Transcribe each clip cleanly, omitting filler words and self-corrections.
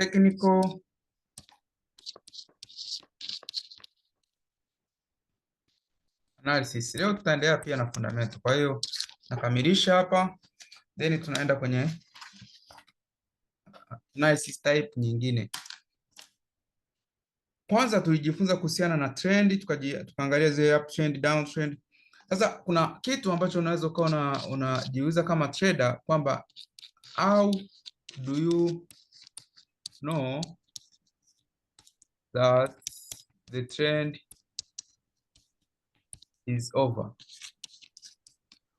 technical analysis. Leo tutaendelea pia na fundamental. Kwa hiyo nakamilisha hapa, then tunaenda kwenye analysis type nyingine. Kwanza tulijifunza kuhusiana na trend, tukaangalia zile uptrend, downtrend. Sasa kuna kitu ambacho unaweza ukawa unajiuliza kama trader kwamba how do you know that the trend is over?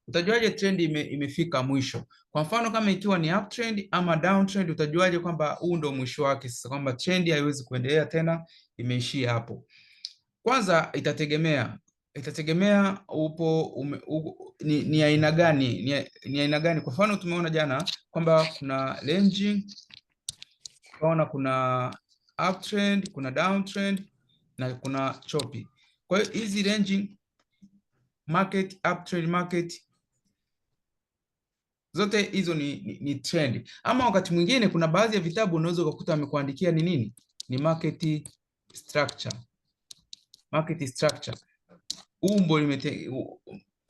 Utajuaje trend imefika mwisho? Kwa mfano kama ikiwa ni uptrend ama downtrend, utajuaje kwamba huu ndio mwisho wake sasa, kwamba trend haiwezi kuendelea tena, imeishia hapo? Kwanza itategemea ni aina gani, ni aina gani. Kwa mfano tumeona jana kwamba kuna ranging, tunaona kuna uptrend, kuna downtrend na kuna choppy. Kwa hiyo hizi ranging market, uptrend market, zote hizo ni trend. Ama wakati mwingine kuna baadhi ya vitabu unaweza kukuta amekuandikia ni nini, ni market structure. Market structure,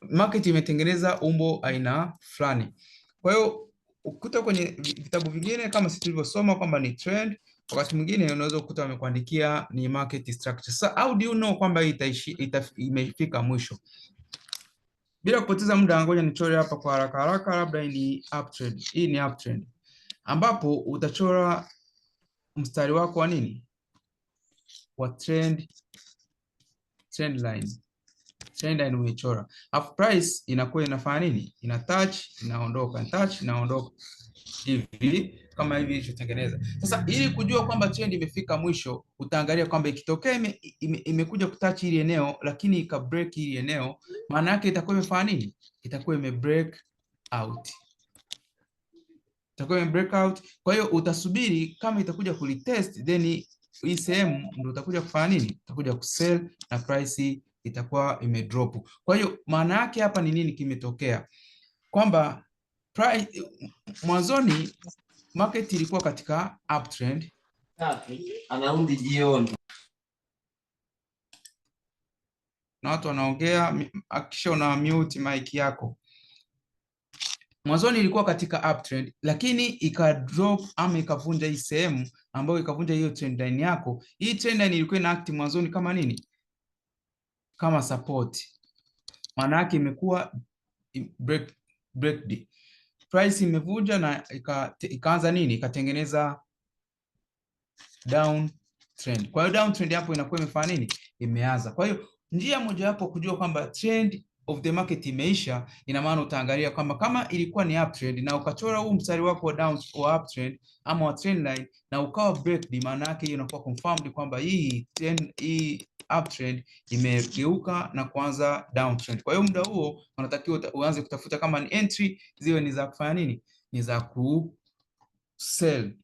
market imetengeneza umbo aina fulani. Kwa hiyo ukuta kwenye vitabu vingine kama sisi tulivyosoma kwamba ni trend, wakati mwingine unaweza kukuta wamekuandikia ni market structure. Sasa how do you know kwamba imefika mwisho? Bila kupoteza muda, ngoja nichore hapa kwa haraka haraka, labda ni uptrend. Hii ni uptrend ambapo utachora mstari wako wa nini, wa trend line. Trend line umechora, half price inakuwa inafanya nini, ina touch inaondoka, touch inaondoka, hivi kama hivi ilichotengeneza. Sasa ili kujua kwamba trend imefika mwisho, utaangalia kwamba ikitokea imekuja kutouch ile eneo lakini ika break ile eneo, maana yake itakuwa imefanya nini, itakuwa ime break out, itakuwa ime break out. Kwa hiyo utasubiri kama itakuja kulitest, then hii sehemu ndio utakuja kufanya nini, utakuja kusell na price itakuwa imedrop. Kwa hiyo maana yake hapa ni nini kimetokea, kwamba mwanzoni market ilikuwa katika uptrend, anarudi jioni na watu wanaongea, hakikisha una mute mic yako. Mwanzoni ilikuwa katika uptrend, lakini ikadrop ama ikavunja hii sehemu ambayo ikavunja hiyo trend line yako. Hii trend line ilikuwa ina act mwanzoni kama nini, kama support. Maana yake imekuwa break D. Price imevunja na ikaanza nini, ikatengeneza down trend. Kwa hiyo down trend hapo inakuwa imefanya nini, imeanza. Kwa hiyo njia moja hapo kujua kwamba trend of the market imeisha, ina maana utaangalia kwamba kama ilikuwa ni uptrend na ukachora huu mstari wako wa down wa uptrend ama wa trend line na ukawa break D, maana yake hiyo inakuwa confirmed kwamba hii uptrend imegeuka na kuanza downtrend. Kwa hiyo muda huo unatakiwa uanze kutafuta kama ni entry, ziwe ni za kufanya nini, ni za ku sell.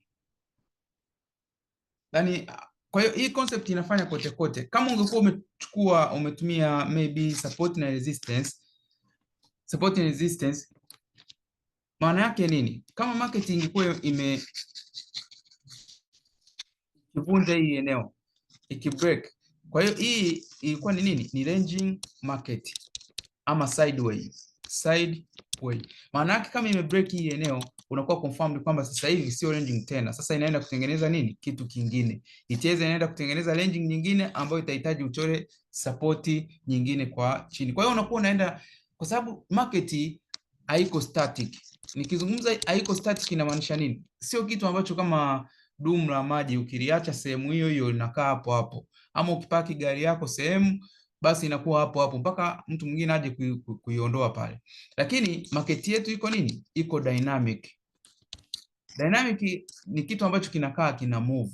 Yani, kwa hiyo hii concept inafanya kote kote. Kama ungekuwa umetumia maybe support na resistance, maana yake nini? Kama market ingekuwa ikivunja hii eneo, ikibreak, kwa hiyo hii ilikuwa ni nini, ni ranging market ama sideway. Maana yake kama imebreak hii eneo, unakuwa confirmed kwamba sasa hivi sio ranging tena, sasa inaenda kutengeneza nini, kitu kingine. Inaenda kutengeneza ranging nyingine ambayo itahitaji uchore support nyingine kwa chini. Kwa hiyo unakuwa unaenda, kwa sababu market haiko static. Nikizungumza haiko static inamaanisha nini? Sio kitu ambacho kama dumu la maji ukiliacha sehemu hiyo hiyo inakaa hapo hapo, ama ukipaki gari yako sehemu basi inakuwa hapo hapo mpaka mtu mwingine aje kuiondoa pale. Lakini market yetu iko nini, iko dynamic. Dynamic ni kitu ambacho kinakaa kina move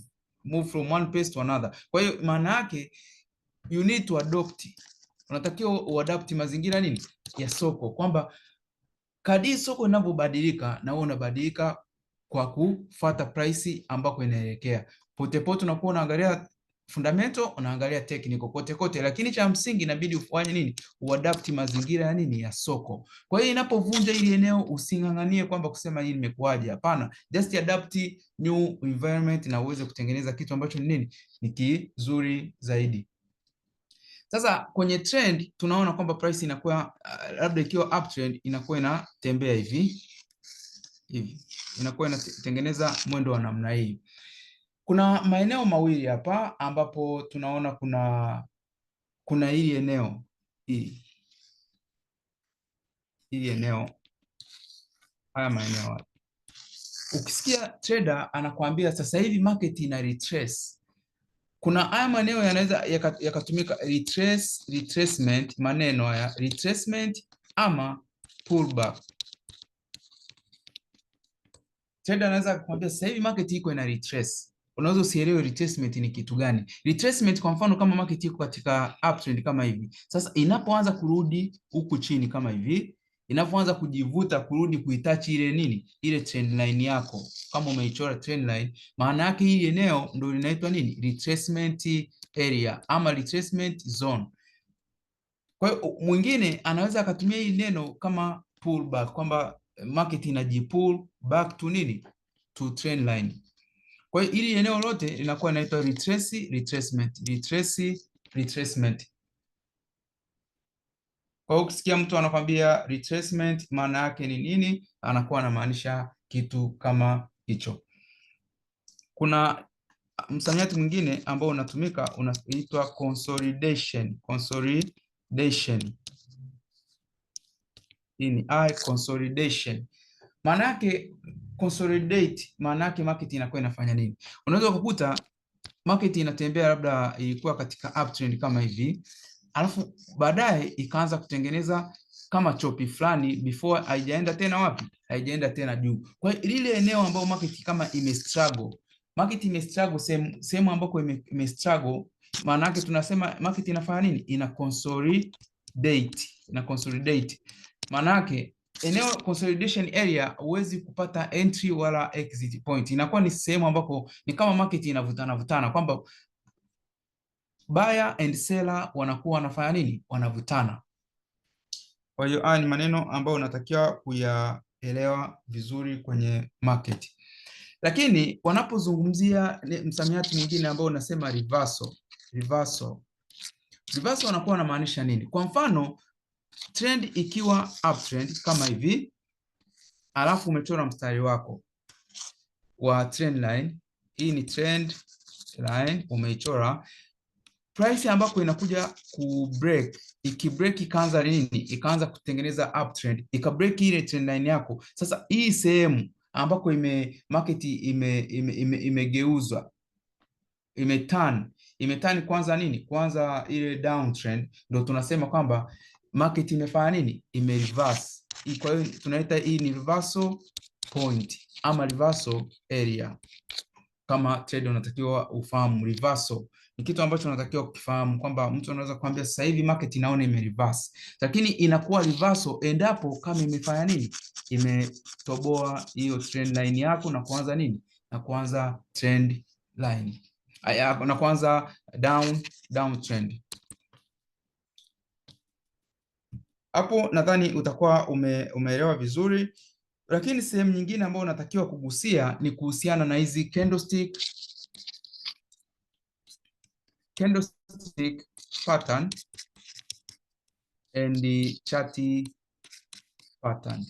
from one place to another. Kwa hiyo maana yake you need to adopt, unatakiwa uadapt mazingira nini ya soko, kwamba kadri soko linavyobadilika na wewe unabadilika kwa kufuata price ambako inaelekea. Pote unakuwa unaangalia fundamental, unaangalia technical, kote kote, lakini cha msingi inabidi ufanye nini? Uadapt mazingira ya nini? Ya soko. Kwa hiyo inapovunja hili eneo using'ang'anie kwamba kusema hii limekuaje. Hapana, just adapt new environment na uweze kutengeneza kitu ambacho ni nini? Ni kizuri zaidi. Sasa kwenye trend tunaona kwamba price inakuwa labda ikiwa uptrend inakuwa inatembea hivi inakuwa inatengeneza mwendo wa namna hii. Kuna maeneo mawili hapa ambapo tunaona kuna hili eneo hili eneo, haya maeneo hapa. Ukisikia trader anakuambia sasa hivi market ina retrace, kuna haya maneno yanaweza yakatumika retracement, maneno haya retracement ama pullback. Trader anaweza kukwambia sasa hivi market iko ina retrace. Unaweza usielewe retracement ni kitu gani. Retracement kwa mfano kama market iko katika uptrend kama hivi. Sasa inapoanza kurudi huku chini kama hivi, inapoanza kujivuta kurudi kuitouch ile nini? Ile trend line yako. Kama umeichora trend line, maana yake hii eneo ndio linaitwa nini? Retracement area ama retracement zone. Kwa hiyo mwingine anaweza akatumia hii neno kama pullback, kwamba market inajipull back to nini? To trend line. Kwa hiyo hili eneo lote linakuwa inaitwa retracement. Kwa hiyo ukisikia mtu anakwambia retracement maana yake ni nini? Anakuwa anamaanisha kitu kama hicho. Kuna msamiati mwingine ambao unatumika unaitwa consolidation. Hii ni consolidation. Maana yake consolidate, maana yake market inakuwa inafanya nini? Unaweza kukuta market inatembea labda ilikuwa katika uptrend kama hivi, alafu baadaye ikaanza kutengeneza kama chopi fulani before haijaenda tena wapi? Haijaenda tena juu. Kwa hiyo lile eneo ambao market kama imestruggle, sehemu ambako imestruggle, maana yake tunasema market inafanya nini? Ina consolidate. Maana yake eneo consolidation area huwezi kupata entry wala exit point. Inakuwa ni sehemu ambako ni kama market inavutana kwamba buyer and seller wanakuwa wanafanya nini? Wanavutana. Kwa hiyo haya ni maneno ambayo unatakiwa kuyaelewa vizuri kwenye market. Lakini wanapozungumzia msamiati mwingine ambao unasema reversal wanakuwa wanamaanisha nini? Kwa mfano trend ikiwa uptrend kama hivi, alafu umechora mstari wako wa trend line. Hii ni trend line umeichora. Price ambako inakuja kubreak, ikibreak ikaanza nini? Ikaanza kutengeneza uptrend, ikabreak ile trend line yako. Sasa hii sehemu ambako market imegeuzwa, imeturn kwanza nini? Kwanza ile downtrend, ndio tunasema kwamba market imefanya nini? Imereverse. Kwa hiyo tunaita hii ni reversal point ama reversal area. Kama trader unatakiwa ufahamu reversal ni kitu ambacho unatakiwa kukifahamu, kwamba mtu anaweza kuambia sasa hivi market inaona imereverse, lakini inakuwa reversal endapo kama imefanya nini? Imetoboa hiyo trend line yako na kuanza nini? Na kuanza trend line, na kuanza down trend. Hapo nadhani utakuwa umeelewa vizuri, lakini sehemu nyingine ambayo unatakiwa kugusia ni kuhusiana na hizi candlestick pattern and the chart pattern.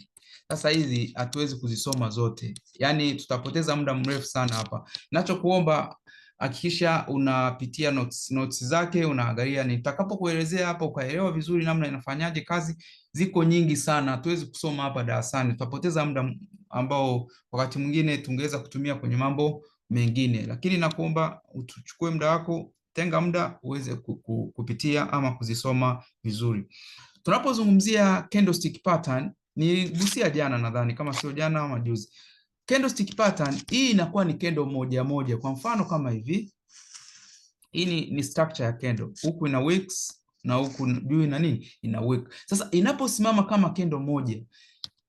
Sasa hizi hatuwezi kuzisoma zote, yaani tutapoteza muda mrefu sana hapa. Ninachokuomba hakikisha unapitia notes zake, unaangalia. Nitakapokuelezea hapa ukaelewa vizuri namna inafanyaje kazi, ziko nyingi sana, hatuwezi kusoma hapa darasani, tutapoteza muda ambao wakati mwingine tungeweza kutumia kwenye mambo mengine. Lakini nakuomba uchukue muda wako, tenga muda uweze kupitia ama kuzisoma vizuri. Tunapozungumzia candlestick pattern, niligusia jana nadhani, kama sio jana ama juzi. Candlestick pattern hii inakuwa ni candle moja moja. Kwa mfano kama hivi, hii ni structure ya candle. Huku ina wicks na huku juu ina nini? Ina wick. Sasa inaposimama kama candle moja,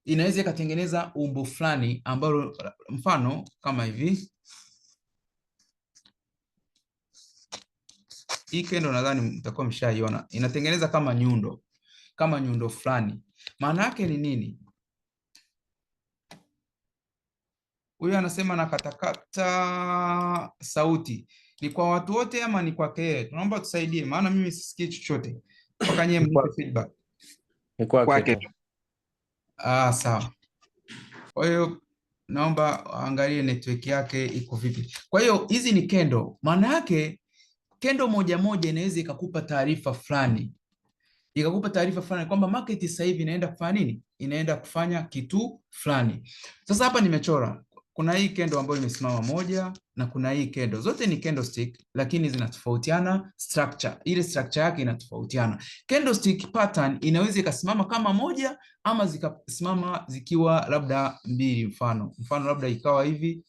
inaweza ikatengeneza umbo fulani ambalo mfano kama hivi. Hii candle nadhani mtakuwa mshaiona. Inatengeneza kama nyundo fulani. Maana yake ni nini? Huyu anasema na katakata sauti. Ni kwa watu wote ama ni kwake yeye? Tunaomba tusaidie, maana mimi sisikii chochote. Mpaka nyewe mnipe feedback. Ni kwake tu. Sawa. Kwa hiyo naomba angalie network yake iko vipi. Kwa hiyo hizi ni candle. Maana yake candle moja moja inaweza ikakupa taarifa fulani. Kwamba market sasa hivi inaenda kufanya nini? Inaenda kufanya kitu fulani. Sasa hapa nimechora. Kuna hii candle ambayo imesimama moja na kuna hii candle. Zote ni candlestick lakini zinatofautiana structure. Ile structure yake inatofautiana. Candlestick pattern inaweza ikasimama kama moja ama zikasimama zikiwa labda mbili mfano. Mfano labda ikawa hivi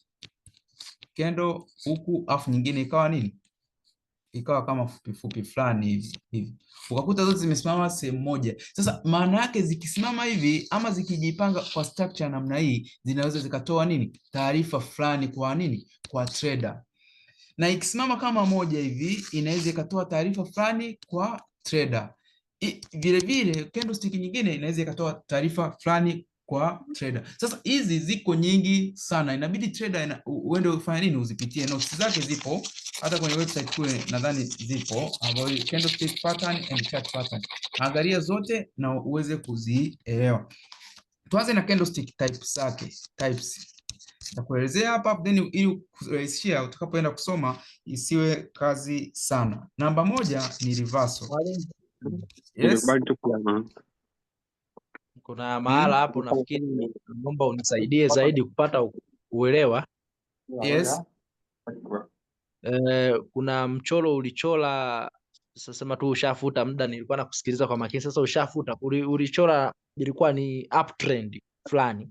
candle huku afu nyingine ikawa nini? Ikawa kama fupi fulani hivi. Ukakuta zote zimesimama sehemu moja. Sasa maana yake zikisimama hivi ama zikijipanga kwa structure namna hii zinaweza zikatoa nini? Taarifa fulani kwa nini? Kwa trader. Na ikisimama kama moja hivi inaweza ikatoa taarifa fulani kwa trader. Vile vile candlestick nyingine inaweza ikatoa taarifa fulani kwa trader. Sasa hizi ziko nyingi sana. Inabidi trader uende ufanye nini? Uzipitie. Notes zake zipo hata kwenye website kule nadhani zipo, ambayo candlestick pattern and chart pattern. Angalia zote na uweze kuzielewa. Tuanze na candlestick types. Nitakuelezea hapa then ili kurahisishia utakapoenda kusoma isiwe kazi sana. Namba moja ni reversal. Yes. Kuna mahala hapo nafikiri naomba unisaidie zaidi kupata uelewa. Yes. Kuna mchoro ulichora, sasa tu ushafuta muda, nilikuwa nakusikiliza kwa makini, sasa ushafuta. Ulichora ilikuwa ni uptrend fulani.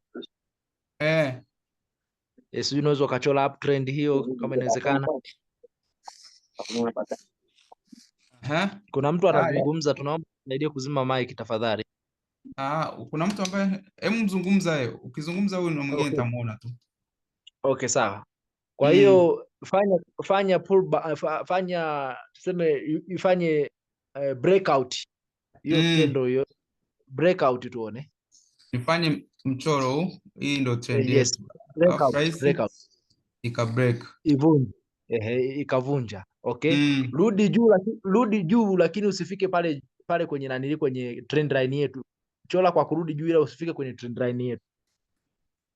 Sijui unaweza ukachora uptrend hiyo kama inawezekana. Kuna mtu anazungumza, tunaomba nisaidie kuzima mic tafadhali. Kuna mtu ambaye mzungumza yeye. Ukizungumza huyu na mwingine nitamuona tu. Okay, sawa. Kwa hiyo fanya tuseme ifanye breakout hiyo candle hiyo breakout tuone. Ifanye mchoro huu, hii ndio trend Yes. Breakout. Ikabreak. Ikavunja. Okay. Rudi juu lakini usifike pale kwenye kwenye trend line yetu. Chola kwa kurudi juu ila usifike kwenye trend line yetu.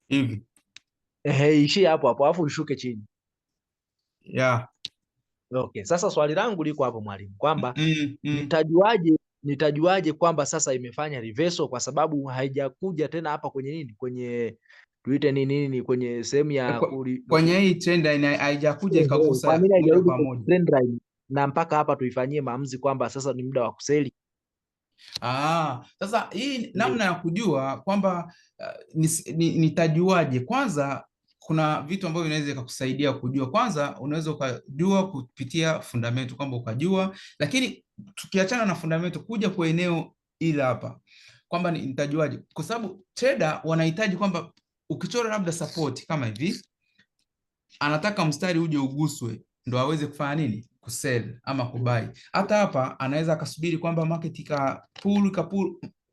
Hivi. Ishie hapo alafu ushuke chini. Yeah. Okay. Sasa swali langu liko hapo mwalimu kwamba nitajuaje kwamba sasa imefanya reversal, kwa sababu haijakuja tena hapa kwenye nini? Kwenye tuite nini kwenye sehemu ya kwenye hii trend line haijakuja ikagusa moja kwa moja trend line, na mpaka hapa tuifanyie maamuzi kwamba sasa ni muda wa kuseli. Sasa hii namna ya kujua kwamba nitajuaje? Kwanza kuna vitu ambavyo vinaweza kukusaidia kujua. Kwanza unaweza ukajua kupitia fundamental kwamba ukajua, lakini tukiachana na fundamental kuja kwa eneo ile hapa kwamba nitajuaje, kwa sababu trader wanahitaji kwamba ukichora labda support kama hivi, anataka mstari uje uguswe ndo aweze kufanya nini? Kusell ama kubuy. Hata hapa anaweza akasubiri kwamba market ikapull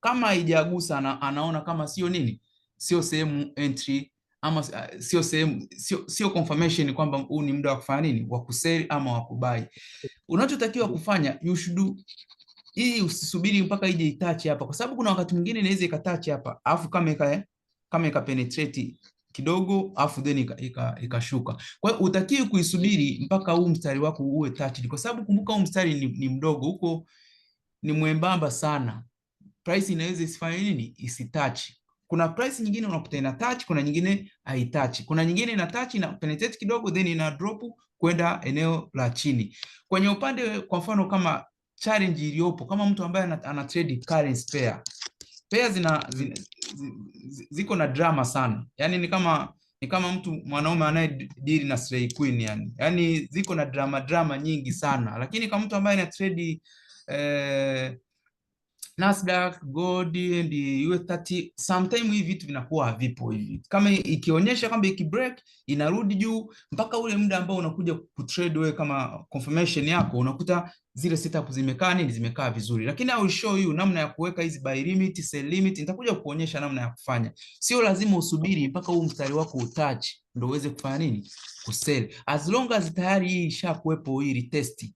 kama haijagusa, anaona kama sio nini, sio sehemu entry ama sio confirmation kwamba huu ni muda wa kufanya nini, wa kusell ama wa kubuy. Unachotakiwa kufanya you should hii, usisubiri mpaka ije itouch hapa, kwa sababu kuna wakati mwingine inaweza ikatouch hapa afu kama ikapenetrate kidogo afu then ikashuka. Kwa hiyo utakiwi kuisubiri mpaka huu mstari wako uwe touched, kwa sababu kumbuka huu mstari ni mdogo, huko ni mwembamba sana. Price inaweza isifanye nini, isitouch. Kuna price nyingine unakuta ina touch, kuna nyingine haitouch. Kuna nyingine ina touch ina penetrate kidogo then ina drop kwenda eneo la chini. Kwenye upande kwa mfano kama challenge iliyopo, kama mtu ambaye ana trade currency pair ziko na drama sana. Yani ni kama mtu mwanaume anaye deal na Slay Queen yani ziko na drama nyingi sana. Lakini kama mtu ambaye ana trade Nasdaq, gold and US30 sometimes hivi vitu vinakuwa havipo hivi. Kama ikionyesha kwamba ikibreak inarudi juu mpaka ule muda ambao unakuja kutrade wewe kama confirmation yako, unakuta zile setup zimekaa nini, zimekaa vizuri. Lakini I will show you namna ya kuweka hizi buy limit, sell limit, nitakuja kuonyesha namna ya kufanya. Sio lazima usubiri mpaka huu mstari wako utouch ndio uweze kufanya nini, kusell. As long as tayari hii ishakuepo, hii retest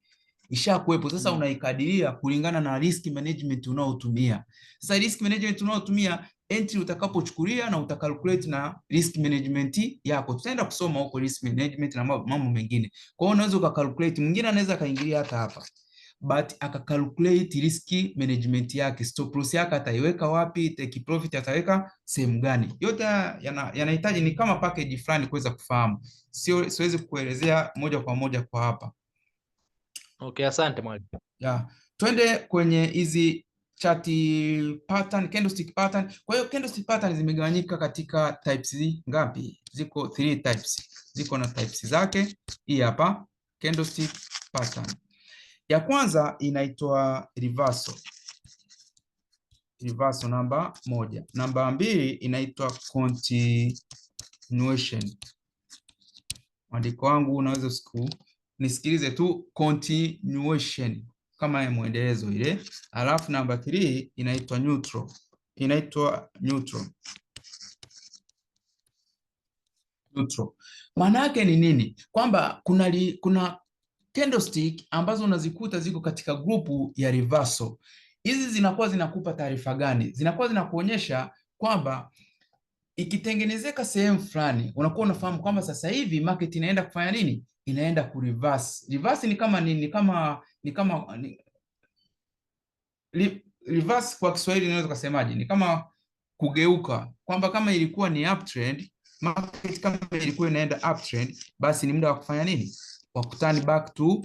ishakuepo, sasa unaikadiria kulingana na risk management unaotumia. Sasa risk management unaotumia, entry utakapochukulia na utakalculate na risk management yako. Tutaenda kusoma huko risk management na mambo mengine. Kwa hiyo unaweza ukacalculate, mwingine anaweza kaingilia hata hapa but akacalculate risk management yake, stop loss yake ataiweka wapi, take profit ataweka sehemu gani. Yote yanahitaji ni kama package fulani kuweza kufahamu, siwezi kuelezea moja kwa moja kwa hapa. Okay, asante mwalimu. Twende kwenye hizi chart pattern, candlestick pattern. Kwa hiyo candlestick pattern zimegawanyika katika types ngapi? Ziko 3 types. Ziko na types zake. Hii hapa candlestick pattern. Ya kwanza inaitwa reversal. Reversal namba 1. Namba 2 inaitwa continuation. Andiko wangu unaweza nisikilize tu, continuation kama ya muendelezo ile. Alafu namba 3 inaitwa neutral. Neutral. Maana yake ni nini? Kwamba kuna candlestick ambazo unazikuta ziko katika grupu ya reversal. Hizi zinakuwa zinakupa taarifa gani? Zinakuwa zinakuonyesha kwamba ikitengenezeka sehemu fulani, unakuwa unafahamu kwamba sasa hivi market inaenda kufanya nini? Inaenda ku reverse. Reverse ni kama nini? Reverse kwa Kiswahili unaweza kusemaje? Ni kama kugeuka, kwamba kama ilikuwa ni uptrend, market kama ilikuwa inaenda uptrend, basi ni muda wa kufanya nini? Wa turn back to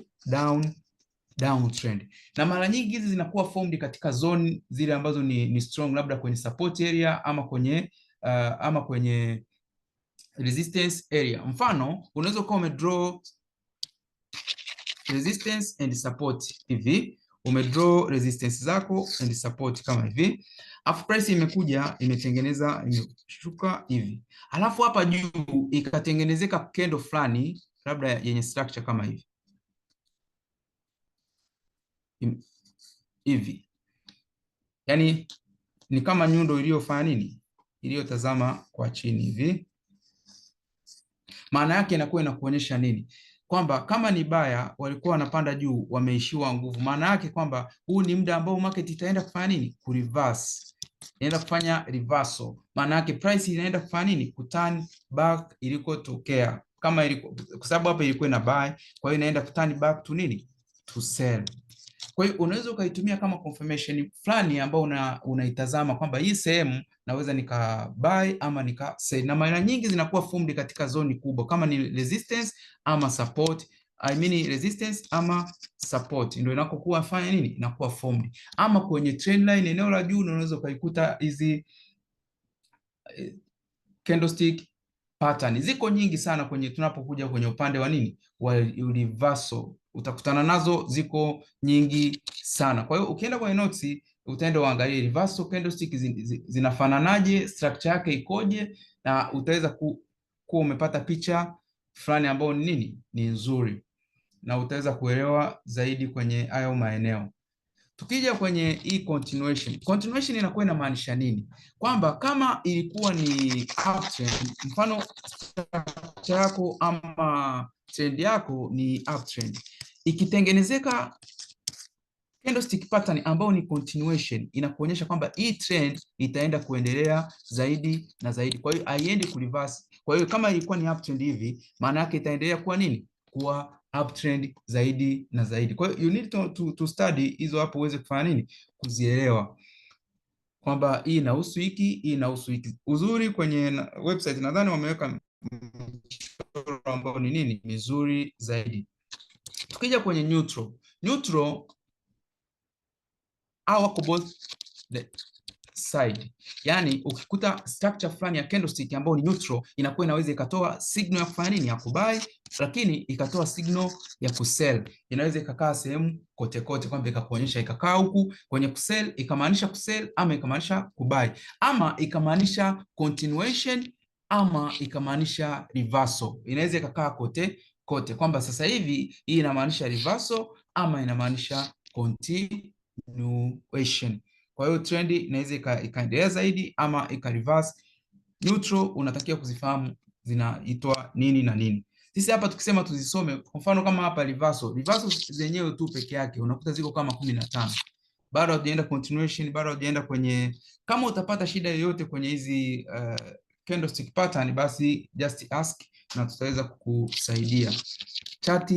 downtrend. Na mara nyingi hizi zinakuwa formed katika zone zile ambazo ni strong, labda kwenye support area ama kwenye resistance area. Mfano, unaweza kuwa umedraw resistance and support hivi, umedraw resistance zako and support kama hivi, afu price imekuja imetengeneza, imeshuka hivi, alafu hapa juu ikatengenezeka candle fulani labda yenye structure kama hivi hivi, yani ni kama nyundo iliyofanya nini, iliyotazama kwa chini hivi. Maana yake inakuwa inakuonyesha nini? Kwamba kama ni baya walikuwa wanapanda juu, wameishiwa nguvu. Maana yake kwamba huu ni muda ambao market itaenda kufanya nini? Ku reverse. Inaenda kufanya reversal. Maana yake price inaenda kufanya nini? Ku turn back ilikotokea. Kama ilikuwa, kwa sababu hapa ilikuwa ina buy, kwa hiyo inaenda ku turn back to nini? To sell. Kwa hiyo unaweza ukaitumia kama confirmation fulani ambao unaitazama kwamba hii sehemu naweza nika buy ama nika sell, na mara nyingi zinakuwa formed katika zoni kubwa kama ni resistance ama support. Resistance ama support ndio inakokuwa fanya nini, inakuwa formed. Ama kwenye trend line eneo la juu unaweza ukaikuta hizi candlestick pattern ziko nyingi sana kwenye, tunapokuja kwenye upande wa nini, wa reversal utakutana nazo ziko nyingi sana. Kwa hiyo ukienda kwenye notes utaenda uangalie reversal candlestick zinafananaje, structure yake ikoje, na utaweza kuwa umepata picha fulani ambayo ni nini, ni nzuri, na utaweza kuelewa zaidi kwenye hayo maeneo. Tukija kwenye hii continuation inakuwa inamaanisha nini? Kwamba kama ilikuwa ni uptrend, mfano structure yako ama trend yako ni uptrend, ikitengenezeka candlestick pattern ambayo ni continuation, inakuonyesha kwamba hii trend itaenda kuendelea zaidi na zaidi. Kwa hiyo haiendi ku reverse. Kwa hiyo kama ilikuwa ni uptrend hivi, maana yake itaendelea kuwa nini? Kuwa uptrend zaidi na zaidi. Kwa hiyo you need to study hizo hapo uweze kufanya nini? Kuzielewa kwamba hii inahusu hiki, hii inahusu hiki. Uzuri kwenye website nadhani wameweka mchoro ambao ni nini, mizuri zaidi. Tukija kwenye neutral au wako both side. Yani ukikuta structure fulani ya candlestick ambayo ni neutral, inakuwa inaweza ikatoa signal ya kufanya nini, ya kubuy, lakini ikatoa signal ya kusell. Inaweza ikakaa sehemu kote kote, kwamba ikakuonyesha ikakaa huku kwenye kusell, ikamaanisha kusell, ama ikamaanisha kubuy, ama ikamaanisha continuation, ama ikamaanisha reversal. Inaweza ikakaa kote kote, kwamba sasa hivi hii inamaanisha reversal ama inamaanisha continuation. Kwa hiyo trend inaweza ikaendelea zaidi ama ika reverse. Neutral unatakiwa kuzifahamu zinaitwa nini na nini. Sisi hapa tukisema tuzisome, kwa mfano kama hapa reversal zenyewe tu peke yake unakuta ziko kama 15. Bado hatujaenda continuation, bado hatujaenda kwenye. Kama utapata shida yoyote kwenye hizi candlestick pattern, basi just ask na tutaweza kukusaidia. Chart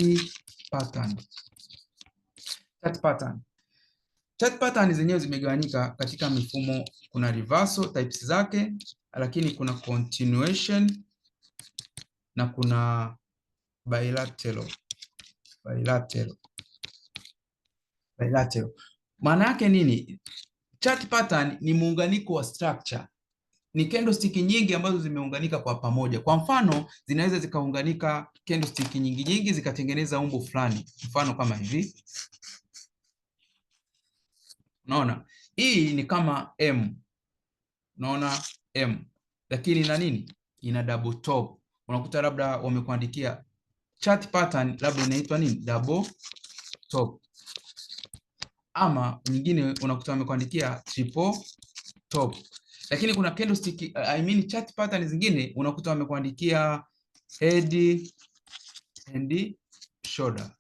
pattern zenyewe zimegawanyika katika mifumo. Kuna reversal types zake, lakini kuna continuation na kuna bilateral. Maana yake nini? Chart pattern ni muunganiko wa structure. Ni candlestick nyingi ambazo zimeunganika kwa pamoja. Kwa mfano, zinaweza zikaunganika candlestick nyingi zikatengeneza umbo fulani. Mfano kama hivi. Unaona? Hii ni kama M. Unaona M. Lakini ina nini? Ina double top. Unakuta labda wamekuandikia chart pattern labda inaitwa nini? Double top. Ama nyingine unakuta wamekuandikia triple top. Lakini kuna candlestick chart pattern zingine unakuta wamekuandikia head and shoulder.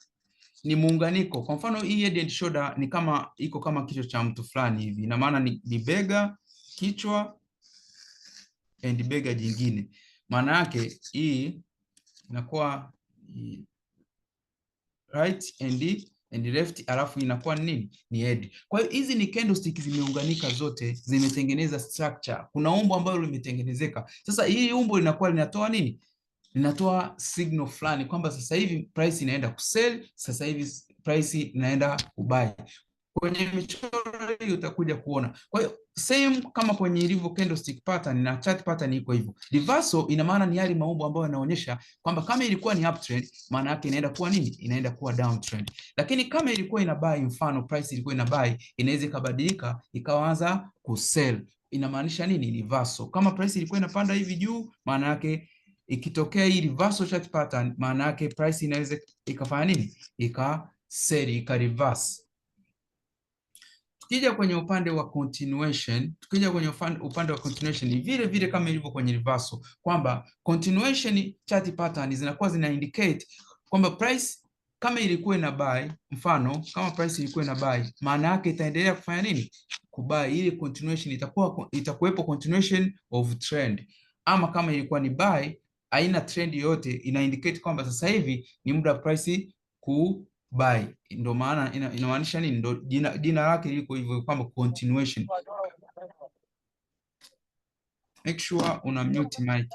Ni muunganiko. Kwa mfano hii head and shoulder ni kama iko kama kichwa cha mtu fulani hivi. Ina maana ni bega, kichwa and bega jingine. Maana yake hii inakuwa right and left, alafu inakuwa nini? Ni head. Kwa hiyo hizi ni candlestick zimeunganika zote, zimetengeneza structure. Kuna umbo ambalo limetengenezeka. Sasa hii umbo linakuwa linatoa nini? Linatoa signal fulani kwamba sasa hivi price inaenda kusell, sasa hivi price inaenda kubuy. Kwenye michoro hii utakuja kuona. Kwa hiyo same kama kwenye ilivyo candlestick pattern na chart pattern iko hivyo. Reversal ina maana ni yale maumbo ambayo yanaonyesha kwamba kama ilikuwa ni uptrend, maana yake inaenda kuwa nini? Inaenda kuwa downtrend. Lakini kama ilikuwa ina buy, mfano price ilikuwa ina buy, inaweza ikabadilika ikaanza kusell. Inamaanisha nini? Reversal. Kama price ilikuwa inapanda hivi juu, maana yake ikitokea hii reversal chart pattern, maana yake price inaweza ikafanya nini? Ikasell, ikareverse. Tukija kwenye upande wa continuation, ni vile vile kama ilivyo kwenye reversal, kwamba continuation chart pattern zinakuwa zina indicate kwamba price kama ilikuwa ina buy, mfano kama price ilikuwa ina buy, maana yake itaendelea kufanya nini? Kubuy. Ile continuation itakuwepo continuation of trend. Ama kama ilikuwa ni buy, haina trend yoyote, ina indicate kwamba sasa hivi ni muda price ku buy. Ndio maana inamaanisha nini? Ndio jina lake liko hivyo kwamba continuation. Make sure una mute mic.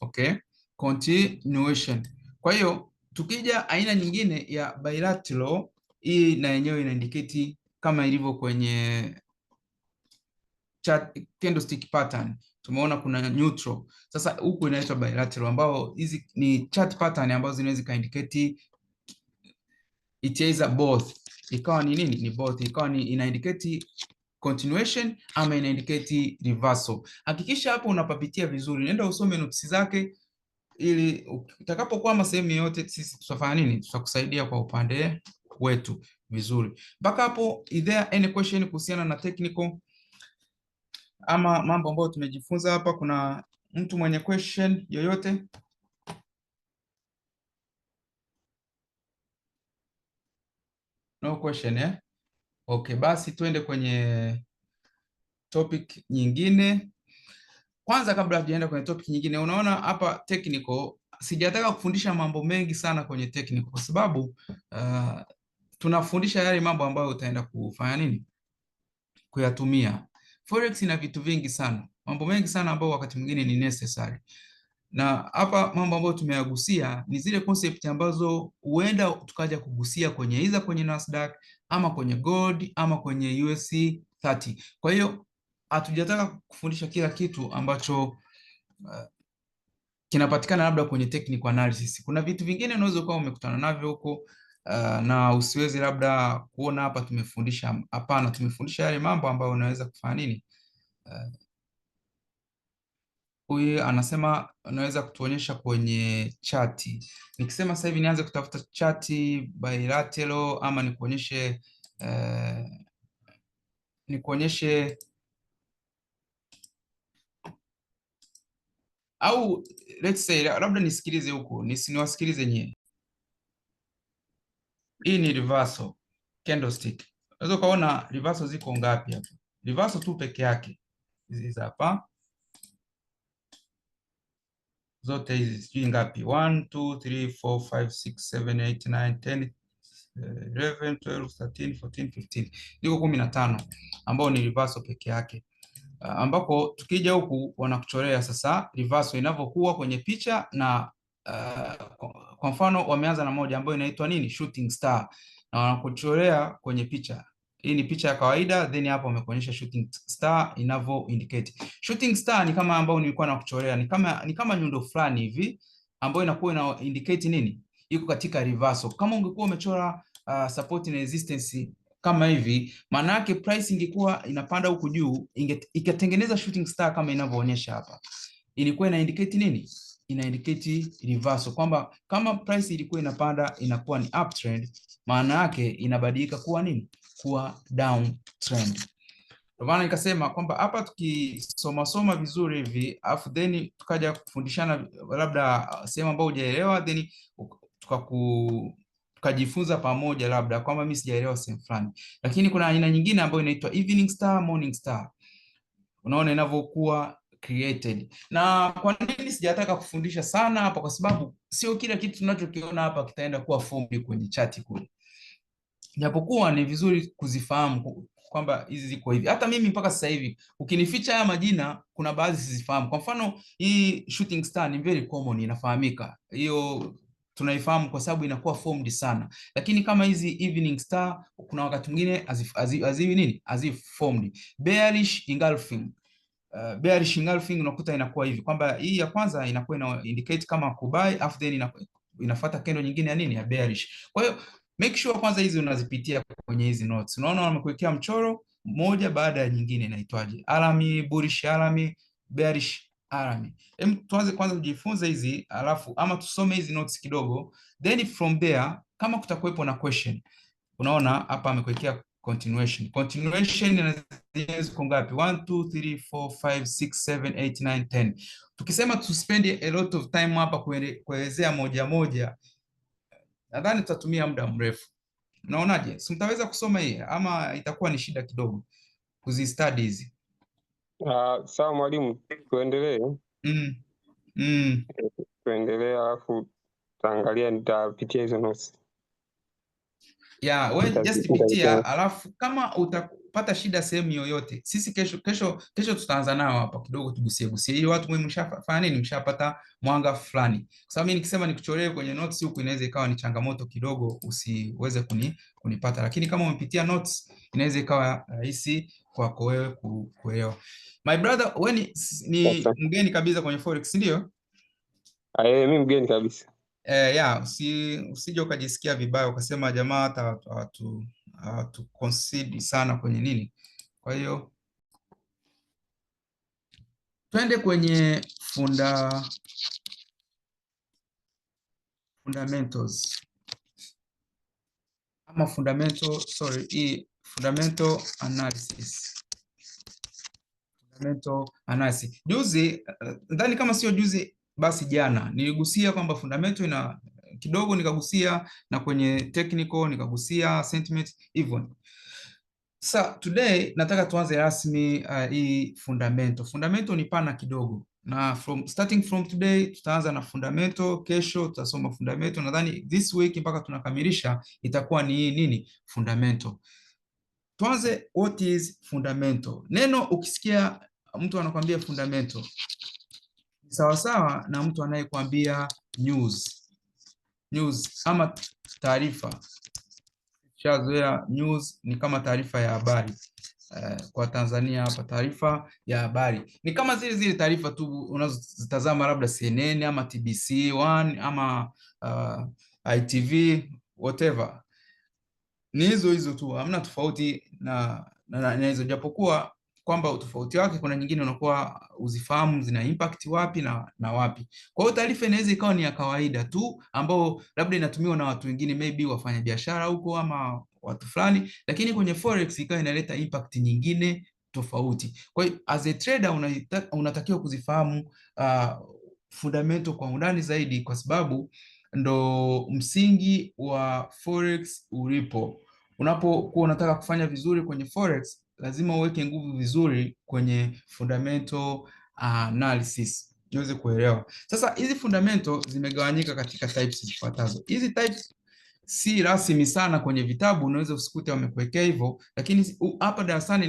Okay, continuation. Kwa hiyo tukija aina nyingine ya bilateral, hii na yenyewe ina indicate kama ilivyo kwenye chart candlestick pattern. Tumeona kuna neutral. Sasa huku inaitwa bilateral, ambao hizi ni chart pattern ambazo zinaweza kaindicate it is both. Ikawa ni nini? Ni both. Ikawa ni ina indicate continuation ama ina indicate reversal. Hakikisha hapo unapapitia vizuri. Nenda usome notes zake ili utakapokuwa sehemu yote sisi tutafanya nini? Tutakusaidia kwa upande wetu vizuri. Mpaka hapo, is there any question kuhusiana na technical ama mambo ambayo tumejifunza hapa? Kuna mtu mwenye question yoyote? No question, eh? Okay, basi tuende kwenye topic nyingine. Kwanza kabla hatujaenda kwenye topic nyingine, unaona hapa technical, sijataka kufundisha mambo mengi sana kwenye technical kwa sababu tunafundisha yale mambo ambayo utaenda kufanya nini? Kuyatumia. Forex ina vitu vingi sana, mambo mengi sana ambayo wakati mwingine ni necessary. Na hapa mambo ambayo tumeyagusia ni zile concept ambazo huenda tukaja kugusia kwenye either kwenye Nasdaq ama kwenye gold ama kwenye USD 30. Kwa hiyo hatujataka kufundisha kila kitu ambacho kinapatikana labda kwenye technical analysis. Kuna vitu vingine unaweza kuwa umekutana navyo huko na usiwezi labda kuona hapa tumefundisha. Hapana, tumefundisha yale mambo ambayo unaweza kufanya nini. Huyu anasema unaweza kutuonyesha kwenye chati. Nikisema sasa hivi nianze kutafuta chati bilateral ama nikuonyeshe au let's say labda nisikilize huku, niwasikilize nyewe. Hii ni reversal candlestick. Unaweza ukaona reversal ziko ngapi hapa? Reversal tu peke yake hizi hapa zote hizi sijui ngapi, 1 2 3 4 5 6 7 8 9 10 11 12 13 14 15, iko 15 ambao ni reversal peke yake, ambako tukija huku wanakuchorea sasa reversal inavyokuwa kwenye picha na kwa mfano wameanza na moja ambayo inaitwa nini, shooting star, na wanakuchorea kwenye picha. Hii ni picha ya kawaida, then hapo wamekuonyesha shooting star inavyo indicate. Shooting star ni kama ambao nilikuwa nakuchorea, ni kama nyundo fulani hivi ambayo inakuwa ina indicate nini, iko katika reversal. Kama ungekuwa umechora support and resistance kama hivi, maana yake price ingekuwa inapanda huku juu, ikatengeneza shooting star kama inavyoonyesha hapa, ilikuwa ina indicate nini, ina indicate reversal, kwamba kama price ilikuwa inapanda inakuwa ni uptrend, maana yake inabadilika kuwa nini, kuwa down trend. Ndio maana nikasema kwamba hapa tukisoma vizuri hivi afu then tukaja kufundishana labda sehemu ambayo hujaelewa, then tukajifunza pamoja, labda kwamba mimi sijaelewa sehemu fulani, lakini kuna aina nyingine ambayo inaitwa evening star, morning star. Unaona inavyokuwa created. Na kwa nini sijataka kufundisha sana hapa? Kwa sababu sio kila kitu tunachokiona hapa kitaenda kuwa formed kwenye chati kule, japokuwa ni vizuri kuzifahamu kwamba hizi ziko hivi. Hata mimi mpaka sasa hivi ukinificha haya majina, kuna baadhi sizifahamu. Kwa mfano hii shooting star ni very common, inafahamika, hiyo tunaifahamu kwa sababu inakuwa formed sana, lakini kama hizi evening star kuna wakati mwingine azif formed. Bearish engulfing, bearish engulfing unakuta inakuwa hivi kwamba hii ya kwanza inakuwa ina indicate kama kubai, afu then inafuata kendo nyingine ya nini, ya bearish. Kwa hiyo make sure kwanza hizi unazipitia kwenye hizi notes. Unaona wamekuwekea mchoro moja baada ya nyingine, inaitwaje, alami, bullish alami, bearish alami. Tuanze kwanza kujifunza hizi, alafu ama tusome hizi notes kidogo, then from there kama kutakuwepo na question. Unaona hapa amekuwekea continuation ziko ngapi, 1 2 3 4 5 6 7 8 9 10. Tukisema to spend a lot of time hapa kuelezea moja moja, nadhani tutatumia muda mrefu. Unaonaje? Si mtaweza kusoma hii ama itakuwa ni shida kidogo kuzistudy hizi? Sawa mwalimu, tuendelee. Tuendelee, alafu tutaangalia, nitapitia hizo notes. Wewe just pitia, alafu kama utapata shida sehemu yoyote, sisi kesho tutaanza nao hapa kidogo, tugusie ili watu mwe mshafanya nini, mshapata mwanga fulani. Kwa sababu mimi nikisema nikucholee kwenye notes huku inaweza ikawa ni changamoto kidogo, usiweze kunipata, lakini kama umepitia notes inaweza ikawa rahisi kwako wewe kuelewa. My brother, wewe ni mgeni kabisa kwenye forex, ndio? Mimi mgeni kabisa. Usije ukajisikia vibaya ukasema jamaa hata concede sana kwenye nini. Kwa hiyo twende kwenye fundamentals ama fundamental analysis. Fundamental analysis. Juzi ndani kama sio juzi basi jana niligusia kwamba fundamental kidogo nikagusia, na kwenye technical nikagusia sentiment hivyo. Sasa today nataka tuanze rasmi hii fundamental. Fundamental ni pana kidogo, na starting from today tutaanza na fundamental, kesho tutasoma fundamental. Nadhani this week mpaka tunakamilisha itakuwa ni nini, fundamental. Tuanze, what is fundamental? Neno ukisikia mtu anakuambia fundamental, sawa sawa na mtu anayekwambia news ama taarifa. Shazoea news ni kama taarifa ya habari. Kwa Tanzania hapa taarifa ya habari ni kama zile taarifa tu unazotazama labda CNN ama TBC1 ama ITV whatever. Ni hizo tu, hamna tofauti na hizo, japokuwa kwamba utofauti wake kuna nyingine unakuwa uzifahamu zina impact wapi na wapi. Kwa hiyo taarifa inaweza ikawa ni ya kawaida tu ambao labda inatumiwa na watu wengine, maybe wafanya biashara huko ama watu fulani, lakini kwenye forex ikawa inaleta impact nyingine tofauti. Kwa hiyo as a trader unatakiwa kuzifahamu fundamental kwa undani zaidi, kwa sababu ndo msingi wa forex ulipo. Unapokuwa unataka kufanya vizuri kwenye forex, lazima uweke nguvu vizuri kwenye fundamental analysis uweze kuelewa. Sasa hizi fundamental zimegawanyika katika types zifuatazo. Hizi types si rasmi sana kwenye vitabu, unaweza usikute wamekuwekea hivyo, lakini hapa darasani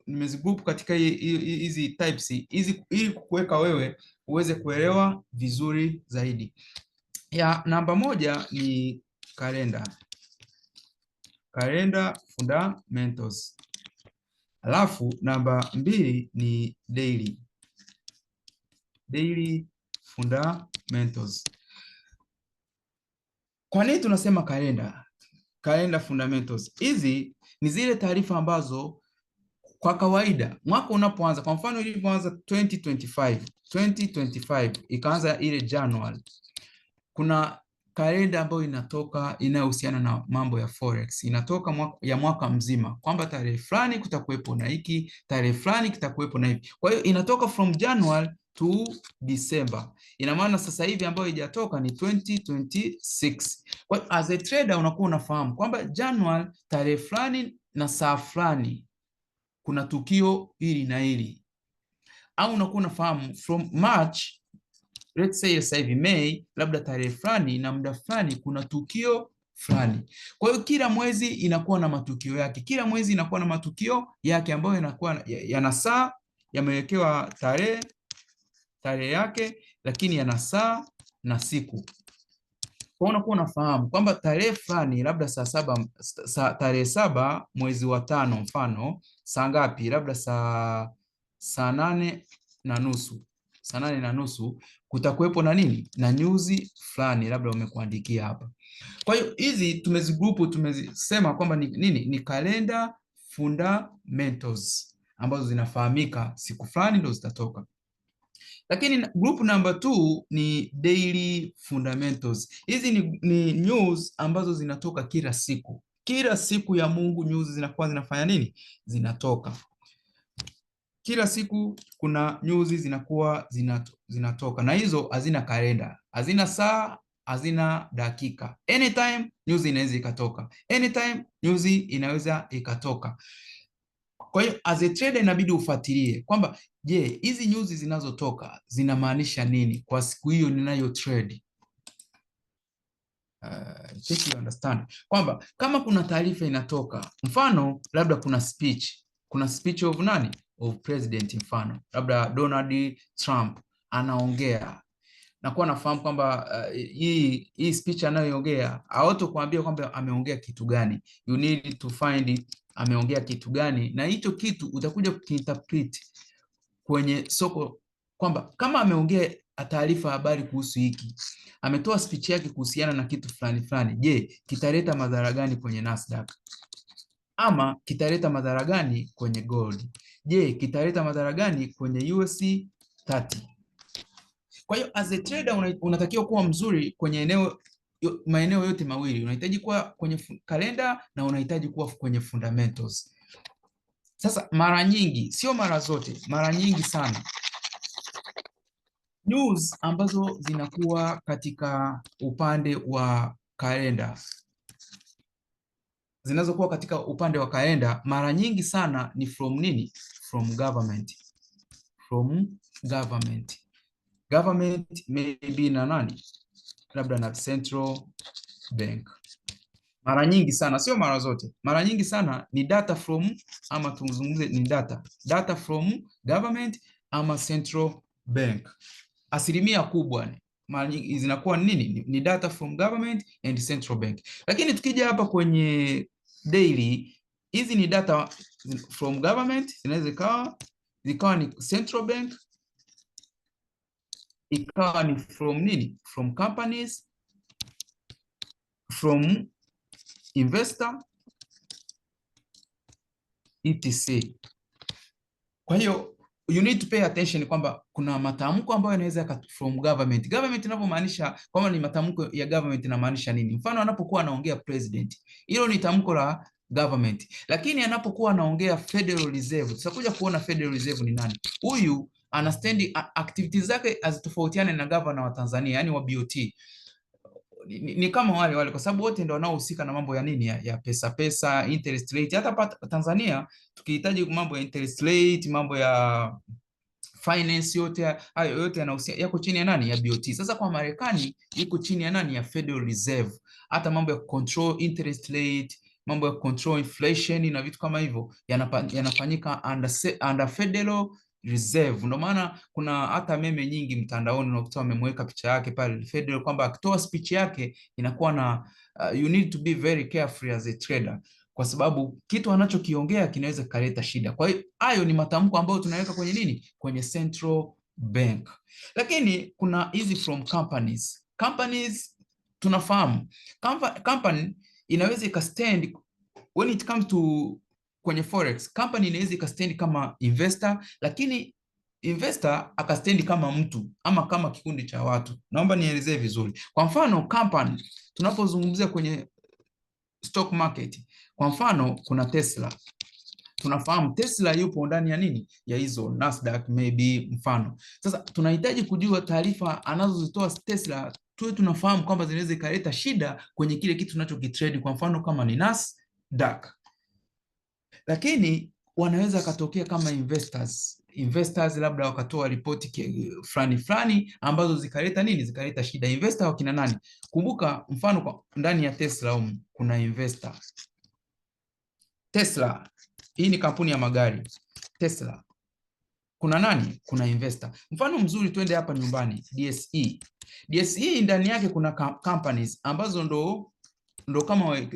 nimezigroup katika hizi types hizi ili kuweka wewe uweze kuelewa vizuri zaidi. Ya namba moja ni calendar fundamentals. Alafu namba mbili ni daily fundamentals. Kwa nini tunasema calendar fundamentals? Hizi ni zile taarifa kwa kawaida mwaka unapoanza, kwa mfano ilivyoanza 2025 ikaanza ile January, kuna kalenda ambayo inatoka inayohusiana na mambo ya forex, inatoka ya mwaka mzima, kwamba tarehe fulani kutakuwepo na hiki, tarehe fulani kitakuwepo na hivi. Kwa hiyo inatoka from January to December. Ina maana sasa hivi ambayo haijatoka ni 2026. Kwa hiyo as a trader unakuwa unafahamu kwamba January tarehe fulani na saa fulani kuna tukio hili na hili, au unakuwa unafahamu from March, let's say sasa hivi May, labda tarehe fulani na muda fulani kuna tukio fulani. Kwa hiyo kila mwezi inakuwa na matukio yake, kila mwezi inakuwa na matukio yake ambayo yanakuwa yana saa, yamewekewa tarehe yake, lakini yana saa na siku. Kwa unakuwa unafahamu kwamba tarehe fulani labda tarehe 7 mwezi wa 5 mfano saa ngapi, labda saa 8:30 kutakuwepo na nini, na news fulani labda umekuandikia hapa. Kwa hiyo hizi tumezisema kwamba ni nini, ni calendar fundamentals ambazo zinafahamika, siku fulani ndio zitatoka. Lakini group number 2 ni daily fundamentals. Hizi ni news ambazo zinatoka kila siku ya Mungu, news zinakuwa zinafanya nini, zinatoka kila siku. Kuna news zinakuwa zinatoka, na hizo hazina kalenda, hazina saa, hazina dakika. Anytime news inaweza ikatoka, anytime news inaweza ikatoka. Kwa hiyo as a trader inabidi ufuatilie kwamba je, hizi news zinazotoka zinamaanisha nini kwa siku hiyo ninayo trade. Check you understand kwamba kama kuna taarifa inatoka, mfano labda kuna speech of nani, of president, mfano labda Donald Trump anaongea, na kuwa nafahamu kwamba hii speech anayoongea hawatokuambia kwamba ameongea kitu gani, you need to find it, ameongea kitu gani, na hicho kitu utakuja kukiinterpret kwenye soko kwamba kama ameongea taarifa habari kuhusu hiki, ametoa speech yake kuhusiana na kitu fulani, je, kitaleta madhara gani kwenye Nasdaq, ama kitaleta madhara gani kwenye gold, je, kitaleta madhara gani kwenye USD 30. Kwa hiyo as a trader unatakiwa kuwa mzuri kwenye maeneo yote mawili. Unahitaji kuwa kwenye kalenda na unahitaji kuwa kwenye fundamentals. Sasa mara nyingi, sio mara zote, mara nyingi sana news ambazo zinakuwa katika upande wa kalenda, zinazokuwa katika upande wa kalenda mara nyingi sana ni from nini? From government. Government maybe na nani? Labda na central bank. Mara nyingi sana, sio mara zote, mara nyingi sana ni data from, ama tuzungumze ni data from government ama central bank. asilimia kubwa zinakuwa nini? Ni data from government and central bank. Lakini tukija hapa kwenye daily, hizi ni data from government, zinaweza zikawa ni central bank, ikawa ni from nini? From companies, from investor, etc. Kwa hiyo you need to pay attention kwamba kuna matamko ambayo yanaweza from government. Government inavyomaanisha kwamba ni matamko ya government, inamaanisha nini? Mfano anapokuwa anaongea president, hilo ni tamko la government. Lakini anapokuwa anaongea Federal Reserve, tutakuja kuona Federal Reserve ni nani. Huyu understand activities zake azitofautiane na governor wa Tanzania, yani wa BOT. Ni kama wale kwa sababu wote ndio wanaohusika na mambo ya nini, ya pesa, interest rate. Hata Tanzania tukihitaji mambo ya interest rate, mambo ya finance, yote hayo yote yanahusiana, yako chini ya nani? Ya BOT. Sasa kwa Marekani iko chini ya nani? Ya Federal Reserve. Hata mambo ya control interest rate, mambo ya control inflation na vitu kama hivyo yanafanyika under Federal Reserve. Ndio maana kuna hata meme nyingi mtandaoni unakuta wamemweka picha yake pale Federal, kwamba akitoa speech yake inakuwa na you need to be very careful as a trader, kwa sababu kitu anachokiongea kinaweza kuleta shida. Kwa hiyo hayo ni matamko ambayo tunaweka kwenye nini? Kwenye central bank. Lakini kuna hizi from companies. Companies tunafahamu company inaweza ikastand when it comes to kwenye forex. Company inaweza ikastand kama investor, lakini investor akastand kama mtu ama kama kikundi cha watu. Naomba nielezee vizuri. Kwa mfano company tunapozungumzia kwenye stock market, kwa mfano kuna Tesla. Tunafahamu Tesla yupo ndani ya nini? Ya hizo Nasdaq maybe mfano. Sasa tunahitaji kujua taarifa anazozitoa Tesla, tuwe tunafahamu kwamba zinaweza ikaleta shida kwenye kile kitu tunachokitrade, kwa mfano kama ni Nasdaq. Lakini wanaweza katokea kama investors labda wakatoa ripoti fulani ambazo zikaleta nini? Zikaleta shida. Investor wakina nani? Kumbuka mfano kwa ndani ya Tesla kuna investor. Tesla hii ni kampuni ya magari. Tesla kuna nani? Kuna investor. Mfano mzuri, twende hapa nyumbani, DSE. DSE ndani yake kuna companies ambazo ndo kama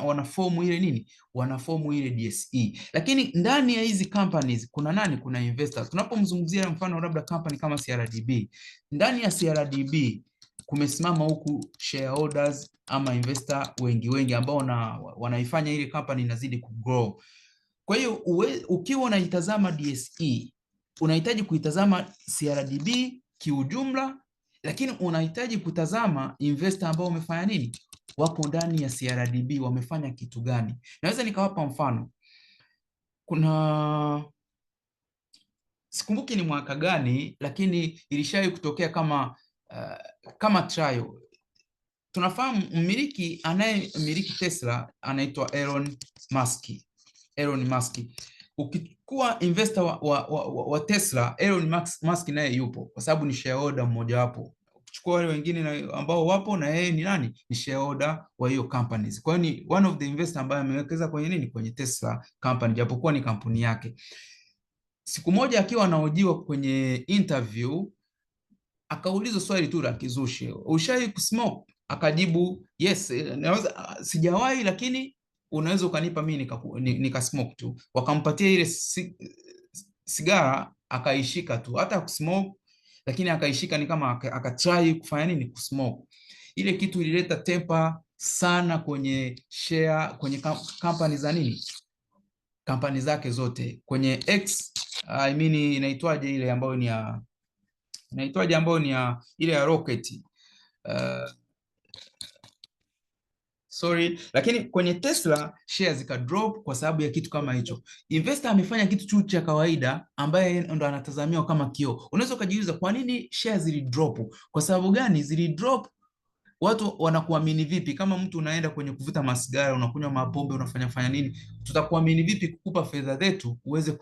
wanaformu ile nini? Wanaformu ile DSE. Lakini ndani ya hizi companies kuna nani? Kuna investor. Tunapomzungumzia mfano labda company kama CRDB, ndani ya CRDB kumesimama huku shareholders ama investor wengi ambao wanaifanya ile company inazidi kugrow. Kwa hiyo ukiwa unaitazama DSE, unahitaji kuitazama CRDB kiujumla, lakini unahitaji kutazama investor ambao wamefanya nini, wako ndani ya CRDB, wamefanya kitu gani. Naweza nikawapa mfano. Kuna sikumbuki ni mwaka gani, lakini ilishawahi kutokea kama trial. Tunafahamu mmiliki anayemiliki Tesla anaitwa Elon Musk. Ukikuwa investor wa Tesla, Elon Musk naye yupo kwa sababu ni shareholder mmoja wapo. Ukichukua wale wengine ambao wapo, na yeye ni nani? Ni shareholder wa hiyo companies. Kwa hiyo ni one of the investor ambaye amewekeza kwenye nini? Kwenye Tesla company, japokuwa ni kampuni yake. Siku moja akiwa anahojiwa kwenye interview, akaulizwa swali tu la kizushi, ushawahi kusmoke? Akajibu yes, naweza, sijawahi, lakini unaweza ukanipa mimi nikasmoke tu. Wakampatia ile sigara, akaishika tu, hata kusmoke, lakini akaishika, ni kama akatry kufanya nini? Kusmoke. Ile kitu ilileta temper sana kwenye share, kwenye company za nini, kampani zake zote. Kwenye X, I mean inaitwaje ile ambayo ni ya ile ya Rocket, sorry, lakini kwenye Tesla shares zika drop kwa sababu ya kitu kama hicho. Investor amefanya kitu tu cha kawaida ambaye ndo anatazamiwa kama kioo. Unaweza ukajiuliza kwa nini shares zili drop? Kwa sababu gani zili drop? Watu wanakuamini vipi? Kama mtu unaenda kwenye kuvuta masigara, unakunywa mapombe, unafanya nini, tutakuamini vipi kukupa fedha zetu uweze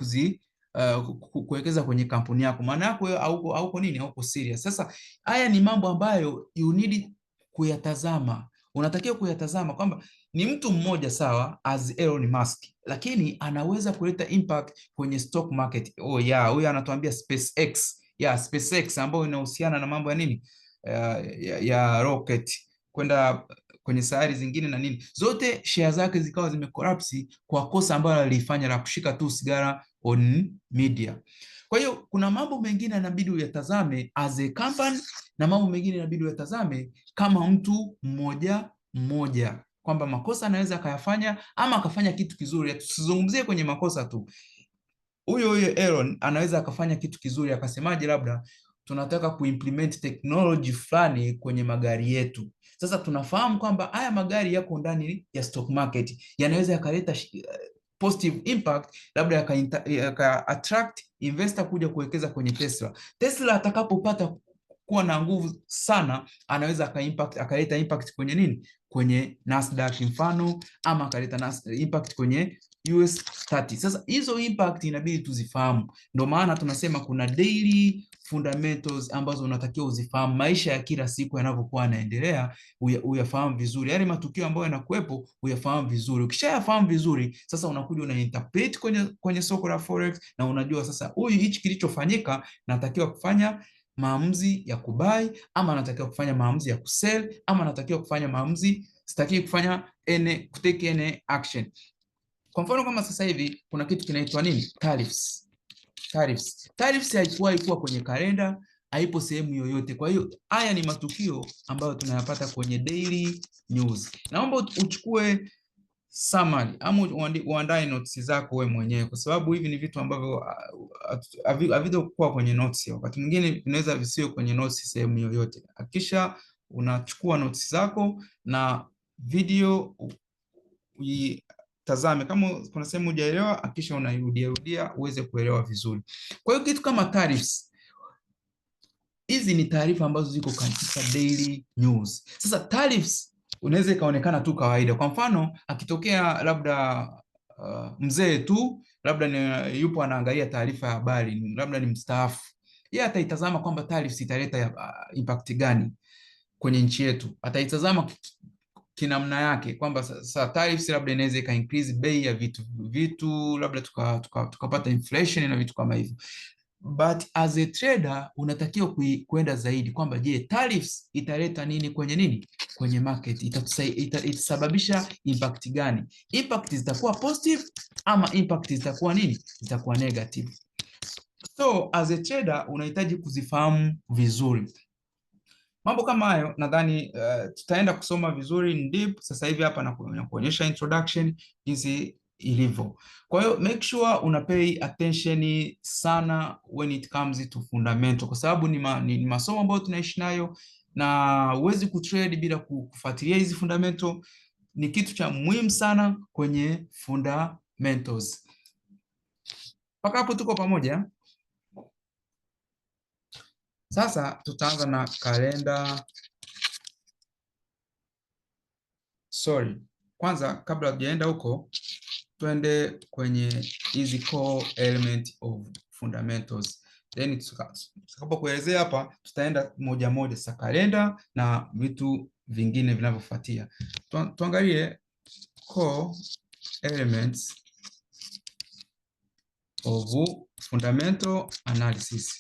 kuwekeza kwenye kampuni yako? Maana yako hauko nini, hauko serious. Sasa haya ni mambo ambayo you need kuyatazama. Unatakiwa kuyatazama kwamba ni mtu mmoja sawa as Elon Musk, lakini anaweza kuleta impact kwenye stock market. Oh yeah, huyu anatuambia SpaceX ya SpaceX ambayo inahusiana na mambo ya nini, ya rocket kwenda kwenye sayari zingine na nini, zote share zake zikawa zimekorapsi kwa kosa ambalo alifanya la kushika tu sigara on media. Kwa hiyo kuna mambo mengine inabidi uyatazame as a company na mambo mengine inabidi uyatazame kama mtu mmoja mmoja, kwamba makosa anaweza akayafanya ama akafanya kitu kizuri. Tusizungumzie kwenye makosa tu. Huyo Elon anaweza akafanya kitu kizuri, akasemaje, labda tunataka kuimplement technology fulani kwenye magari yetu. Sasa tunafahamu kwamba haya magari yako ndani ya stock market, yanaweza yakaleta positive impact, labda yaka attract investor kuja kuwekeza kwenye Tesla. Tesla atakapopata kuwa na nguvu sana, anaweza akaleta impact kwenye nini, kwenye Nasdaq mfano, ama akaleta impact kwenye US 30. Sasa hizo impact inabidi tuzifahamu. Ndio maana tunasema kuna daily fundamentals ambazo unatakiwa uzifahamu. Maisha ya kila siku yanavyokuwa yanaendelea uyafahamu vizuri, yale matukio ambayo yanakuwepo uyafahamu vizuri. Ukishayafahamu vizuri, sasa unakuja una interpret kwenye soko la forex, na unajua sasa huyu hichi kilichofanyika natakiwa kufanya maamuzi ya kubai, ama natakiwa kufanya maamuzi ya kusell, ama natakiwa kufanya maamuzi, sitakiwi kufanya kutake any action. Kwa mfano kama sasa hivi kuna kitu kinaitwa nini, tariffs. Tariffs haikuwahi kuwa kwenye kalenda, haipo sehemu yoyote. Kwa hiyo haya ni matukio ambayo tunayapata kwenye daily news. Naomba uchukue summary ama uandae notes zako wewe mwenyewe, kwa sababu hivi ni vitu ambavyo havitakuwa kwenye notes. Wakati mwingine vinaweza visiwe kwenye notes sehemu yoyote. Hakikisha unachukua notes zako na video tazame, kama kuna sehemu hujaelewa hakikisha unairudia uweze kuelewa vizuri. Kwa hiyo kitu kama tariffs, hizi ni taarifa ambazo ziko katika daily news. Sasa tariffs unaweza ikaonekana tu kawaida. Kwa mfano akitokea labda mzee tu labda yupo anaangalia taarifa ya habari, labda ni mstaafu, yeye ataitazama kwamba tariffs italeta impact gani kwenye nchi yetu. Ataitazama kinamna yake kwamba sasa tariffs labda inaweza ika increase bei ya vitu labda tukapata inflation na vitu kama hivyo. But as a trader unatakiwa kwenda zaidi kwamba je, tariffs italeta nini kwenye market, itasababisha impact gani? Impact zitakuwa positive ama impact zitakuwa negative. So as a trader unahitaji kuzifahamu vizuri. Mambo kama hayo nadhani tutaenda kusoma vizuri in deep. Sasa hivi hapa nakuonyesha introduction jinsi ilivyo. Kwa hiyo make sure una pay attention sana when it comes to fundamental, kwa sababu ni masomo ambayo tunaishi nayo, na huwezi kutrade bila kufuatilia hizi fundamental. Ni kitu cha muhimu sana kwenye fundamentals. Mpaka hapo tuko pamoja? Sasa tutaanza na kalenda. Kwanza kabla tujaenda huko, twende kwenye hizi core element of fundamentals. Then tutakapokuelezea hapa tutaenda moja moja, sasa kalenda na vitu vingine vinavyofuatia. Tuangalie core elements of fundamental analysis.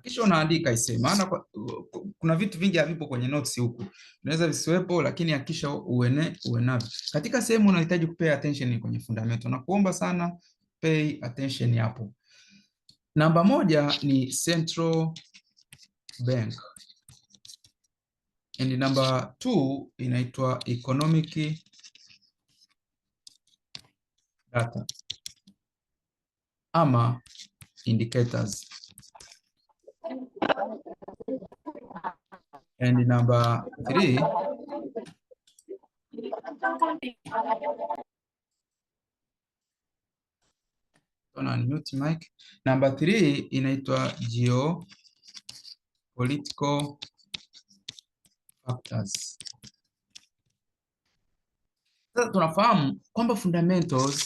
Kisha unaandika maana kuna vitu vingi havipo kwenye notes huku, unaweza visiwepo, lakini hakisha uwe navyo. Katika sehemu unahitaji kupay attention kwenye fundamental, na kuomba sana pay attention hapo. Namba 1 ni central bank, and number 2 inaitwa economic data ama indicators. And number 3 unmute mic. Number 3 inaitwa geopolitical factors. Sasa tunafahamu kwamba fundamentals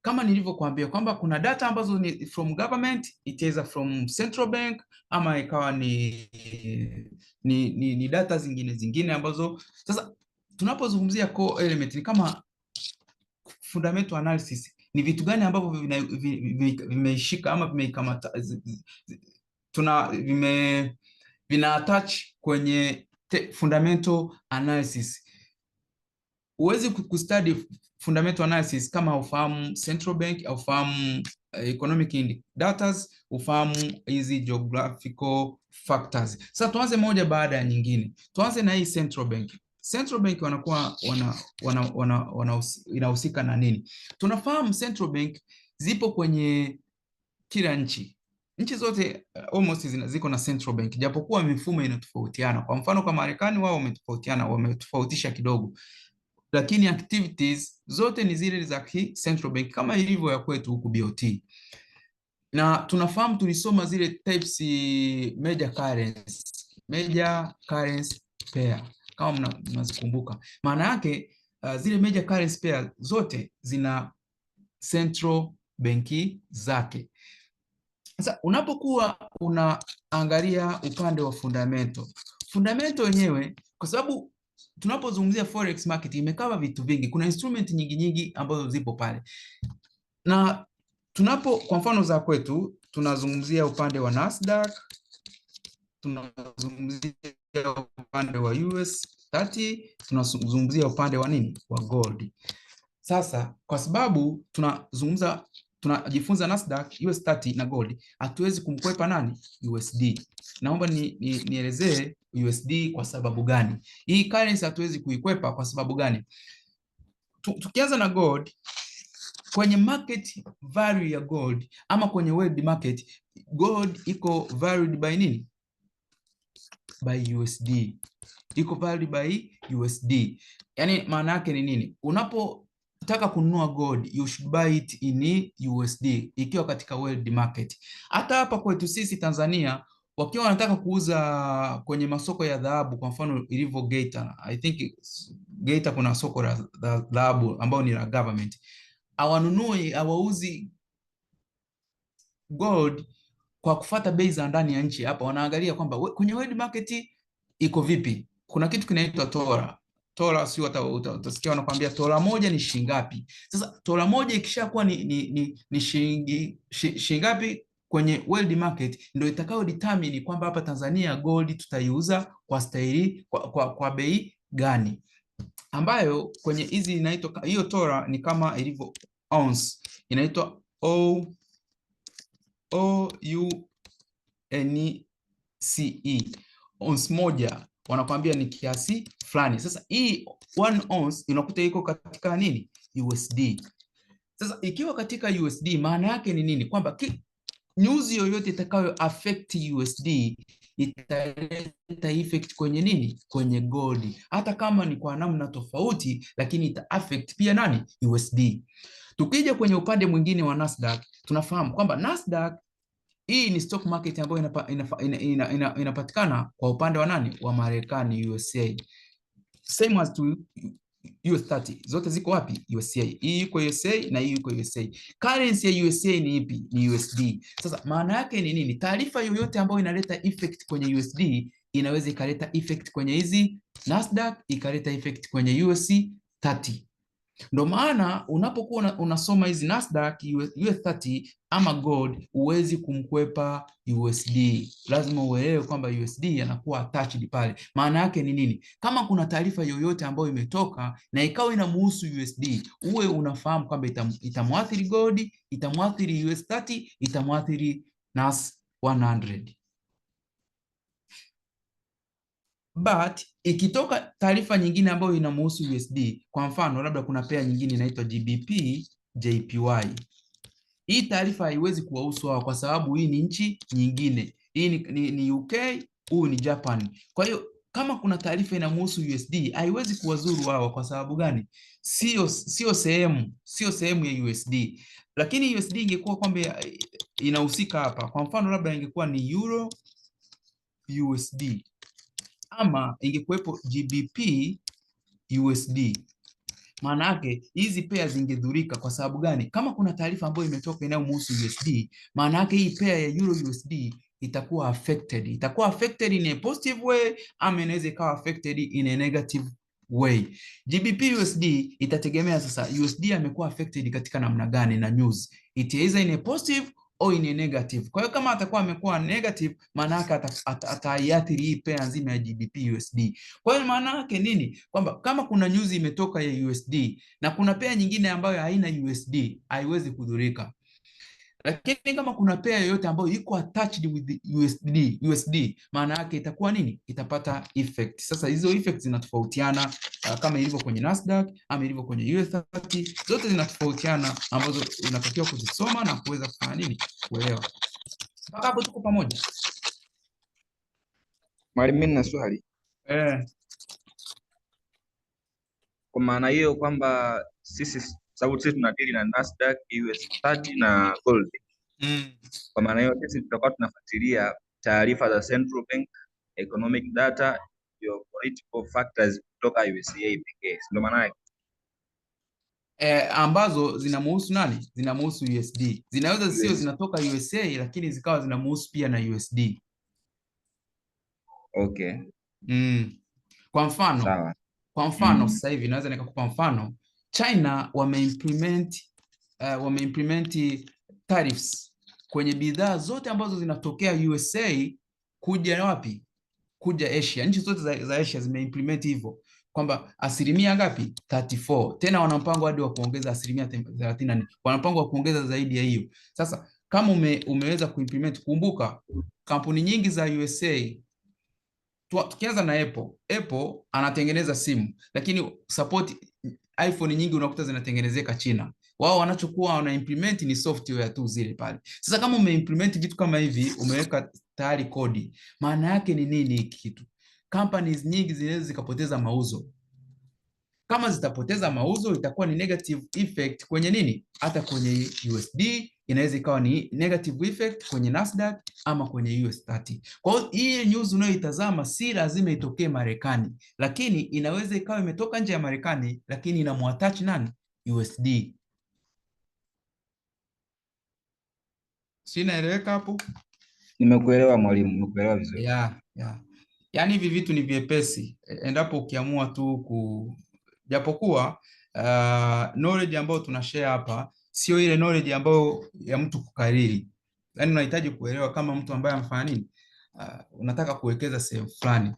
kama nilivyokuambia kwamba kuna data ambazo ni from government, itaweza from central bank, ama ikawa ni data zingine ambazo. Sasa tunapozungumzia core element ni kama fundamental analysis, ni vitu gani ambavyo vimeishika ama vimeikamata, vina attach kwenye fundamental analysis. Huwezi kustudy fundamental analysis kama ufahamu central bank au ufahamu economic indicators, ufahamu hizi geographical factors. Sasa tuanze moja baada ya nyingine. Tuanze na hii central bank. Central bank wanakuwa inahusika na nini? Tunafahamu central bank zipo kwenye kila nchi. Nchi zote almost ziko na central bank, japokuwa mifumo inatofautiana. Kwa mfano kwa Marekani wao wametofautisha kidogo, lakini activities zote ni zile za central bank kama ilivyo ya kwetu huku BOT. Na tunafahamu tulisoma zile types major currency pair kama mnazikumbuka. Maana yake zile major currency pair zote zina central banki zake. Sasa unapokuwa unaangalia upande wa fundamental wenyewe, kwa sababu tunapozungumzia forex market imekava vitu vingi, kuna instrument nyingi ambazo zipo pale. Na kwa mfano za kwetu tunazungumzia upande wa Nasdaq, tunazungumzia upande wa US30, tunazungumzia upande wa nini? Wa gold. Sasa kwa sababu tunajifunza Nasdaq, US30 na gold, hatuwezi kumkwepa nani? USD. Naomba nielezee USD kwa sababu gani. Hii currency hatuwezi kuikwepa kwa sababu gani? Tukianza na gold, kwenye market value ya gold ama kwenye world market, gold iko valued by nini? By USD. Iko valued by USD. Yaani maana yake ni nini? Unapotaka kununua gold, you should buy it in USD ikiwa katika world market. Hata hapa kwetu sisi Tanzania, wakiwa wanataka kuuza kwenye masoko ya dhahabu, kwa mfano ilivyo Geita, I think Geita kuna soko la dhahabu ambao ni la government, hawauzi gold kwa kufuata bei za ndani ya nchi. Hapa wanaangalia kwamba kwenye world market iko vipi. Kuna kitu kinaitwa Tola, sio utasikia wanakuambia tola moja ni shilingi ngapi. Sasa tola moja ikishakuwa ni shilingi ngapi kwenye world market, ndio itakao determine kwamba hapa Tanzania gold tutaiuza kwa staili kwa bei gani, ambayo kwenye hizi inaitwa hiyo tola ni kama ilivyo ounce, inaitwa OUNCE. Ounce moja wanakuambia ni kiasi fulani. Sasa hii 1 ounce unakuta iko katika nini? USD. Sasa ikiwa katika USD, maana yake ni nini? Kwamba news yoyote itakayo affect USD italeta effect kwenye nini? Kwenye gold. Hata kama ni kwa namna tofauti, lakini ita affect pia nani? USD. Tukija kwenye upande mwingine wa Nasdaq, tunafahamu kwamba Nasdaq hii ni stock market ambayo inapatikana kwa upande wa nani? Wa Marekani, USA. Same as to US30. Zote ziko wapi? USA. Hii iko USA na hii iko USA. Currency ya USA ni ipi? Ni USD. Sasa maana yake ni nini? Taarifa yoyote ambayo inaleta effect kwenye USD inaweza ikaleta effect kwenye hizi Nasdaq, ikaleta effect kwenye US30. Ndio maana unapokuwa unasoma hizi Nasdaq, US30 ama gold, huwezi kumkwepa USD. Lazima uelewe kwamba USD yanakuwa attached pale. Maana yake ni nini? Kama kuna taarifa yoyote ambayo imetoka na ikawa inamuhusu USD, uwe unafahamu kwamba itamuathiri gold, itamuathiri US30, itamuathiri NAS 100. But ikitoka taarifa nyingine ambayo inamhusu USD, kwa mfano labda kuna pair nyingine inaitwa GBP JPY, hii taarifa haiwezi kuwahusu wao kwa sababu hii ni nchi nyingine. Hii ni UK, huu ni Japan. Kwa hiyo kama kuna taarifa inamhusu USD haiwezi kuwazuru wao. Kwa sababu gani? Sio sehemu ya USD. Lakini USD ingekuwa kwamba inahusika hapa, kwa mfano labda ingekuwa ni Euro USD ama ingekuwepo GBP USD, maana yake hizi pair zingedhurika. Kwa sababu gani? Kama kuna taarifa ambayo imetoka inayomhusu USD, maana yake hii pair ya Euro USD itakuwa affected. Itakuwa affected in a positive way ama inaweza ikawa affected in a negative way. GBP USD itategemea sasa USD amekuwa affected katika namna gani na news. It is in a positive au in a negative. Kwa hiyo kama atakuwa amekuwa negative, maana yake ataiathiri hii pair nzima ya GBP USD. Kwa hiyo maana yake nini? Kwamba kama kuna news imetoka ya USD na kuna pair nyingine ambayo haina USD, haiwezi kudhurika. Lakini kama kuna pair yoyote ambayo iko attached with the USD, maana yake itakuwa nini? Itapata effect. Sasa hizo effects zinatofautiana kama ilivyo kwenye Nasdaq ama ilivyo kwenye US30, zote zinatofautiana ambazo unatakiwa kuzisoma na kuweza kufanya nini? Kuelewa. Mpaka hapo tuko pamoja? Mwalimu, mimi nina swali. Kwa maana hiyo kwamba sababu sisi tunadili na Nasdaq, US30 na gold. Kwa maana hiyo sisi tutakuwa tunafuatilia taarifa za central bank, economic data, geopolitical factors kutoka USA pekee. Ndio maana yake. Ambazo zinamhusu nani? Zinamhusu USD. Zinaweza sio zinatoka USA lakini zikawa zinamhusu pia na USD. Okay. Kwa mfano, sawa. Kwa mfano sasa hivi naweza nikakupa mfano. China wameimplement tariffs kwenye bidhaa zote ambazo zinatokea USA kuja wapi? Kuja Asia. Nchi zote za Asia zimeimplement hivyo kwamba asilimia ngapi? 34. Tena wana mpango hadi wa kuongeza asilimia 34. Wana mpango wa kuongeza zaidi ya hiyo. Sasa kama umeweza kuimplement, kumbuka kampuni nyingi za USA, tukianza na Apple anatengeneza simu, lakini support iPhone nyingi unakuta zinatengenezeka China. Wao wanachokuwa wana implement ni software tu zile pale. Sasa kama umeimplement vitu kama hivi, umeweka tayari kodi, maana yake ni nini hiki kitu? Companies nyingi zinaweza zikapoteza mauzo. Kama zitapoteza mauzo, itakuwa ni negative effect kwenye nini? Hata kwenye USD inaweza ikawa ni negative effect kwenye Nasdaq ama kwenye US30. Kwa hiyo hii news unayoitazama si lazima itokee Marekani, lakini inaweza ikawa imetoka nje ya Marekani lakini inamuattach nani? USD. Si inaeleweka hapo? Nimekuelewa mwalimu, nimekuelewa vizuri. Yeah. Yaani hivi vitu ni vyepesi endapo ukiamua tu japokuwa knowledge ambayo tunashare hapa sio ile knowledge ambayo ya mtu kukariri. Yaani unahitaji kuelewa kama mtu ambaye amefanya nini, unataka kuwekeza sehemu fulani.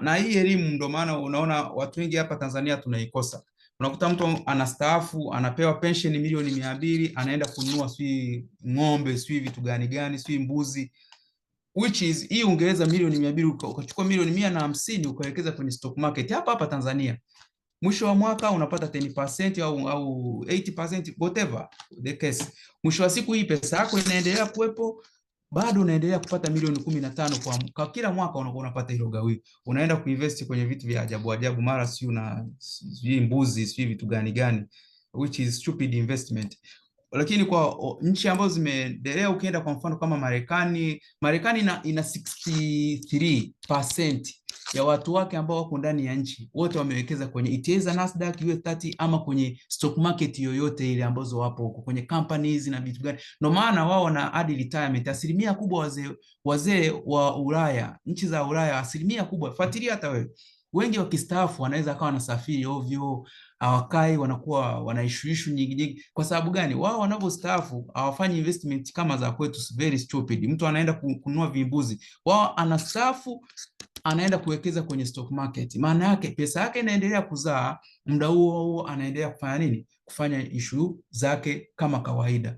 Na hii elimu ndio maana unaona watu wengi hapa Tanzania tunaikosa. Unakuta mtu anastaafu, anapewa pension milioni 200, anaenda kununua sui ng'ombe, sui vitu gani, sui mbuzi, which is hii ungeweza milioni 200 ukachukua milioni 150 ukawekeza kwenye stock market hapa Tanzania. Mwisho wa mwaka unapata 10% au 80%, whatever the case. Mwisho wa siku hii pesa yako inaendelea kuwepo, bado unaendelea kupata milioni 15 kwa kila mwaka unapata hilo gawio. Unaenda kuinvest kwenye vitu vya ajabu, mara sio mbuzi, sio vitu gani, which is stupid investment. Lakini kwa nchi ambazo zimeendelea, ukienda kwa mfano kama Marekani ina 63% ya watu wake ambao wako ndani ya nchi wote wamewekeza kwenye ETFs za Nasdaq, US30 ama kwenye stock market yoyote ile ambazo wapo huko kwenye companies na vitu gani. Ndio maana wao na hadi retirement asilimia kubwa wazee wa Ulaya, nchi za Ulaya, asilimia kubwa, fuatilia hata wewe, wengi wakistaafu wanaweza akawa wanasafiri ovyo, hawakai, wanakuwa wanaishuishu nyingi. Kwa sababu gani? Wao wanapostaafu hawafanyi investment kama za kwetu, very stupid. Mtu anaenda kununua vimbuzi, wao anastaafu anaenda kuwekeza kwenye stock market. Maana yake pesa yake inaendelea kuzaa, muda huo anaendelea kufanya nini? Kufanya issue zake kama kawaida.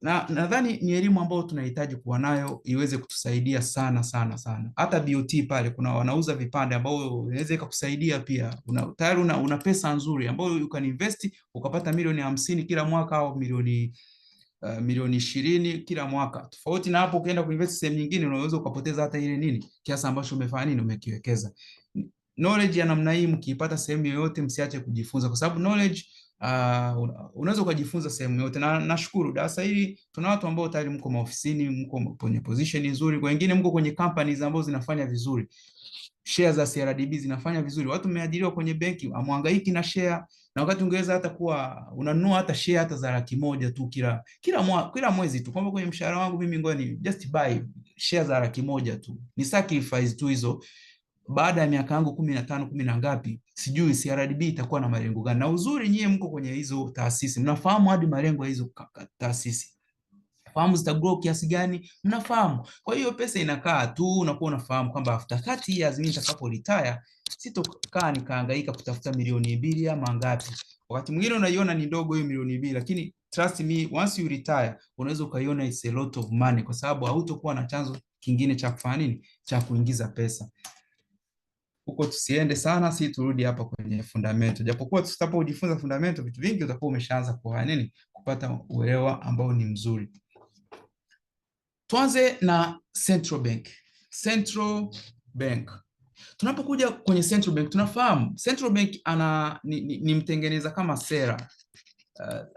Na nadhani ni elimu ambayo tunahitaji kuwa nayo iweze kutusaidia sana. Hata BOT pale kuna wanauza vipande ambao inaweza ikakusaidia pia. Tayari una pesa nzuri ambayo you can invest ukapata milioni 50 kila mwaka au milioni 20 kila mwaka. Tofauti na hapo ukienda kuinvest sehemu nyingine unaweza ukapoteza hata ile nini kiasi ambacho umefanya nini, umekiwekeza. Knowledge ya namna hii mkiipata sehemu yoyote msiache kujifunza, kwa sababu knowledge unaweza ukajifunza sehemu yote. Na nashukuru darasa hili tuna watu ambao tayari mko maofisini, mko kwenye position nzuri, kwa wengine mko kwenye companies ambazo zinafanya vizuri, share za CRDB zinafanya vizuri, watu mmeajiriwa kwenye benki, amhangaiki na share, na wakati ungeweza hata kuwa unanunua hata share hata za 100,000 tu kila mwezi tu, kwamba kwenye mshahara wangu mimi ngoja ni just buy share za 100,000 tu, ni sacrifice tu hizo. baada ya miaka yangu 15 10 na ngapi, sijui CRDB itakuwa na malengo gani. Na uzuri nyie mko kwenye hizo taasisi, mnafahamu hadi malengo ya hizo taasisi, fahamu zitagrow kiasi gani, mnafahamu. Kwa hiyo pesa inakaa tu, unakuwa unafahamu kwamba after 30 years mimi nitakapo retire sitokaa nikahangaika kutafuta milioni 2 ama ngapi. Wakati mwingine unaiona ni ndogo hiyo milioni 2, lakini trust me, once you retire unaweza ukaiona it's a lot of money, kwa sababu hautokuwa na chanzo kingine cha kufanya nini, cha kuingiza pesa. Huko tusiende sana, si turudi hapa kwenye fundamental. Japokuwa tutapojifunza fundamental vitu vingi utakuwa umeshaanza kwa nini, kupata uelewa ambao ni mzuri. Tuanze na central bank. Central bank. Tunapokuja kwenye central bank, tunafahamu central bank ni mtengeneza kama sera.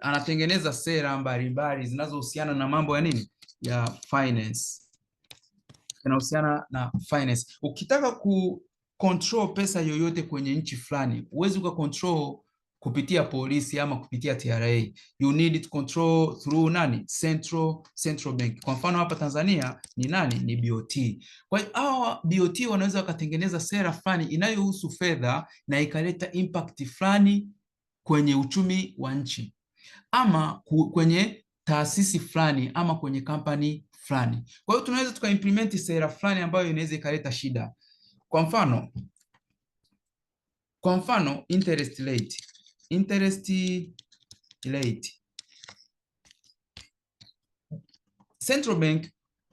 Anatengeneza sera mbalimbali zinazohusiana na mambo ya nini, ya finance. Yanahusiana na finance. Ukitaka control pesa yoyote kwenye nchi fulani, huwezi ukacontrol kupitia polisi ama kupitia TRA. You need to control through nani? Central bank. Kwa mfano hapa Tanzania ni nani? Ni BOT. Kwa hiyo hawa BOT wanaweza wakatengeneza sera fulani inayohusu fedha na ikaleta impact fulani kwenye uchumi wa nchi, ama kwenye taasisi fulani, ama kwenye company fulani. Kwa hiyo tunaweza tukaimplement sera fulani ambayo inaweza ikaleta shida. Kwa mfano interest rate. Central bank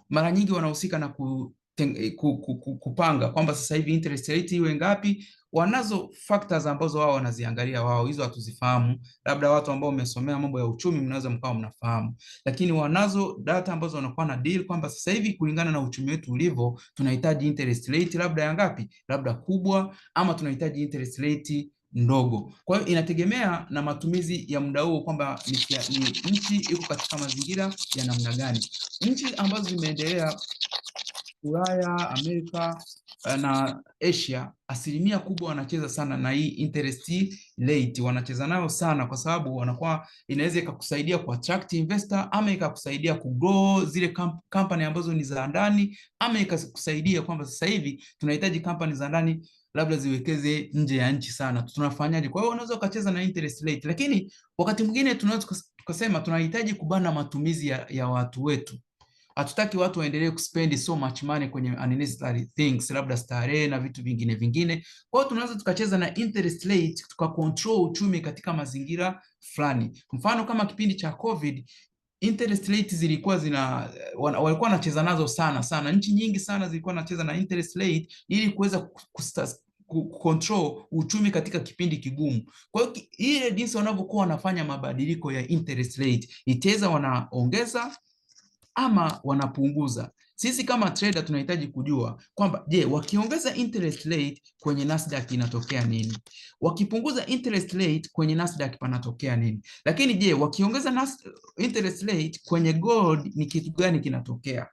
mara nyingi wanahusika na kupanga kwamba sasa hivi interest rate iwe ngapi. Wanazo factors ambazo wao wanaziangalia wao, hizo hatuzifahamu. Labda watu ambao wamesomea mambo ya uchumi mnaweza mkao mnafahamu, lakini wanazo data ambazo wanakuwa na deal kwamba sasa hivi kulingana na uchumi wetu ulivyo tunahitaji interest rate labda ya ngapi, labda kubwa, ama tunahitaji interest rate ndogo. Kwa hiyo inategemea na matumizi ya muda huo kwamba ni nchi iko katika mazingira ya namna gani. Nchi ambazo zimeendelea Ulaya, Amerika na Asia, asilimia kubwa wanacheza sana na hii interest rate, wanacheza nayo sana kwa sababu wanakuwa inaweza ikakusaidia ku attract investor, ama ikakusaidia ku grow zile company ambazo ni za ndani, ama ikakusaidia kwamba sasa hivi tunahitaji company za ndani labda ziwekeze nje ya nchi sana, tunafanyaje? Kwa hiyo unaweza ukacheza na interest rate, lakini wakati mwingine tunaweza tukasema tunahitaji kubana matumizi ya watu wetu. Hatutaki watu waendelee kuspend so much money kwenye unnecessary things, labda starehe na vitu vingine. Kwa hiyo tunaweza tukacheza na interest rate tukacontrol uchumi katika mazingira fulani. Mfano kama kipindi cha COVID, interest rate zilikuwa walikuwa wanacheza nazo sana. Nchi nyingi sana zilikuwa wanacheza na interest rate ili kuweza control uchumi katika kipindi kigumu. Kwa hiyo ile jinsi wanavyokuwa wanafanya mabadiliko ya interest rate, itaweza wanaongeza ama wanapunguza. Sisi kama trader tunahitaji kujua kwamba je, wakiongeza interest rate kwenye Nasdaq inatokea nini? Wakipunguza interest rate kwenye Nasdaq panatokea nini? Lakini je, wakiongeza interest rate kwenye gold ni kitu gani kinatokea?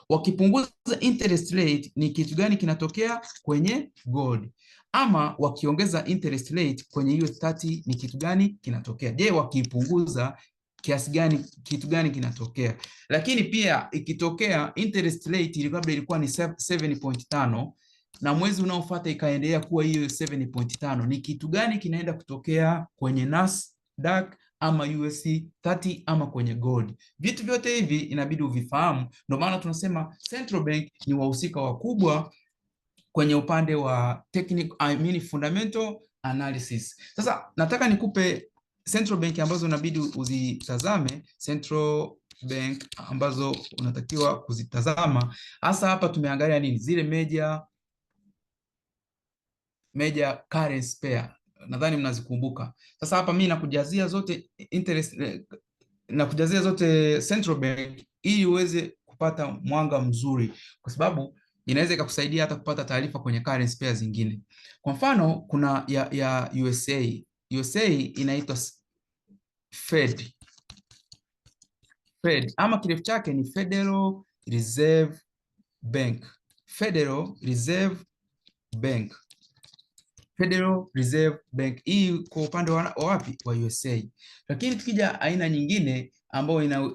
Wakipunguza interest rate ni kitu gani kinatokea kwenye gold? Ama wakiongeza interest rate kwenye US30 ni kitu gani kinatokea? Je, wakipunguza kiasi gani, kitu gani kinatokea? Lakini pia ikitokea interest rate ilikuwa ni 7.5 na mwezi unaofuata ikaendelea kuwa hiyo 7.5, ni kitu gani kinaenda kutokea kwenye Nasdaq ama US30 ama kwenye gold? Vitu vyote hivi inabidi uvifahamu. Ndio maana tunasema central bank ni wahusika wakubwa kwenye upande wa technical, fundamental analysis. Sasa nataka nikupe central bank ambazo unabidi uzitazame, central bank ambazo unatakiwa kuzitazama. Hasa hapa tumeangalia nini? Zile major currency pair. Nadhani mnazikumbuka. Sasa hapa mimi nakujazia zote central bank ili uweze kupata mwanga mzuri, kwa sababu inaweza ikakusaidia hata kupata taarifa kwenye currency pair zingine. Kwa mfano kuna ya USA inaitwa Fed ama kirefu chake ni Federal Reserve Bank. Federal Reserve Bank hii kwa upande wa wapi? Wa USA. Lakini tukija aina nyingine ambayo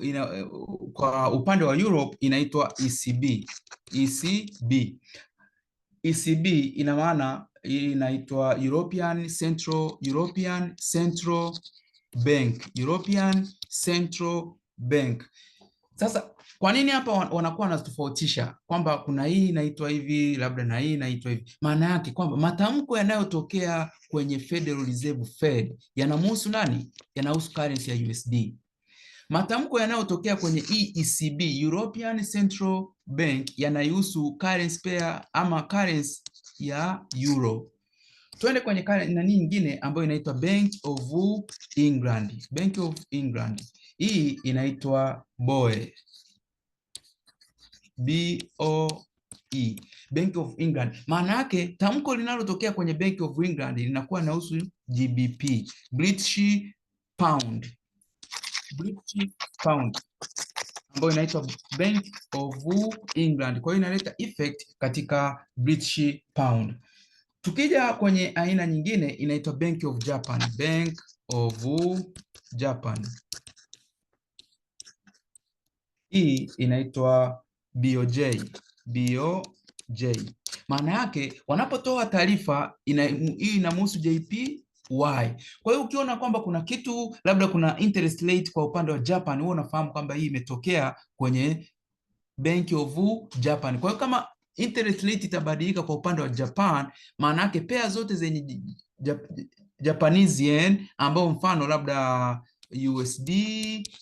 kwa upande wa Europe inaitwa ECB. ECB ina maana inaitwa European Central Bank. European Central Bank. Sasa kwa nini hapa wanakuwa wanatofautisha kwamba kuna hii inaitwa hivi labda na hii inaitwa hivi? Maana yake kwamba matamko yanayotokea kwenye Federal Reserve Fed yanamhusu nani? Yanahusu currency ya USD. Matamko yanayotokea kwenye ECB, European Central Bank, yanahusu currency pair ama currency ya euro. Tuende kwenye nani nyingine ambayo inaitwa Bank of England. Bank of England. Hii inaitwa BOE. BOE. Bank of England. Maana yake tamko linalotokea kwenye Bank of England linakuwa linahusu GBP, British Pound. British Pound ambayo inaitwa Bank of England. Kwa hiyo inaleta effect katika British Pound. Tukija kwenye aina nyingine inaitwa Bank of Japan. Bank of Japan. Hii inaitwa BOJ. BOJ. Maana yake wanapotoa taarifa hii inamhusu JPY. Kwa hiyo ukiona kwamba kuna kitu labda kuna interest rate kwa upande wa Japan, wewe unafahamu kwamba hii imetokea kwenye Bank of Japan. Kwa hiyo kama interest rate itabadilika kwa upande wa Japan, maana yake pea zote zenye Japanese yen ambao mfano labda USD,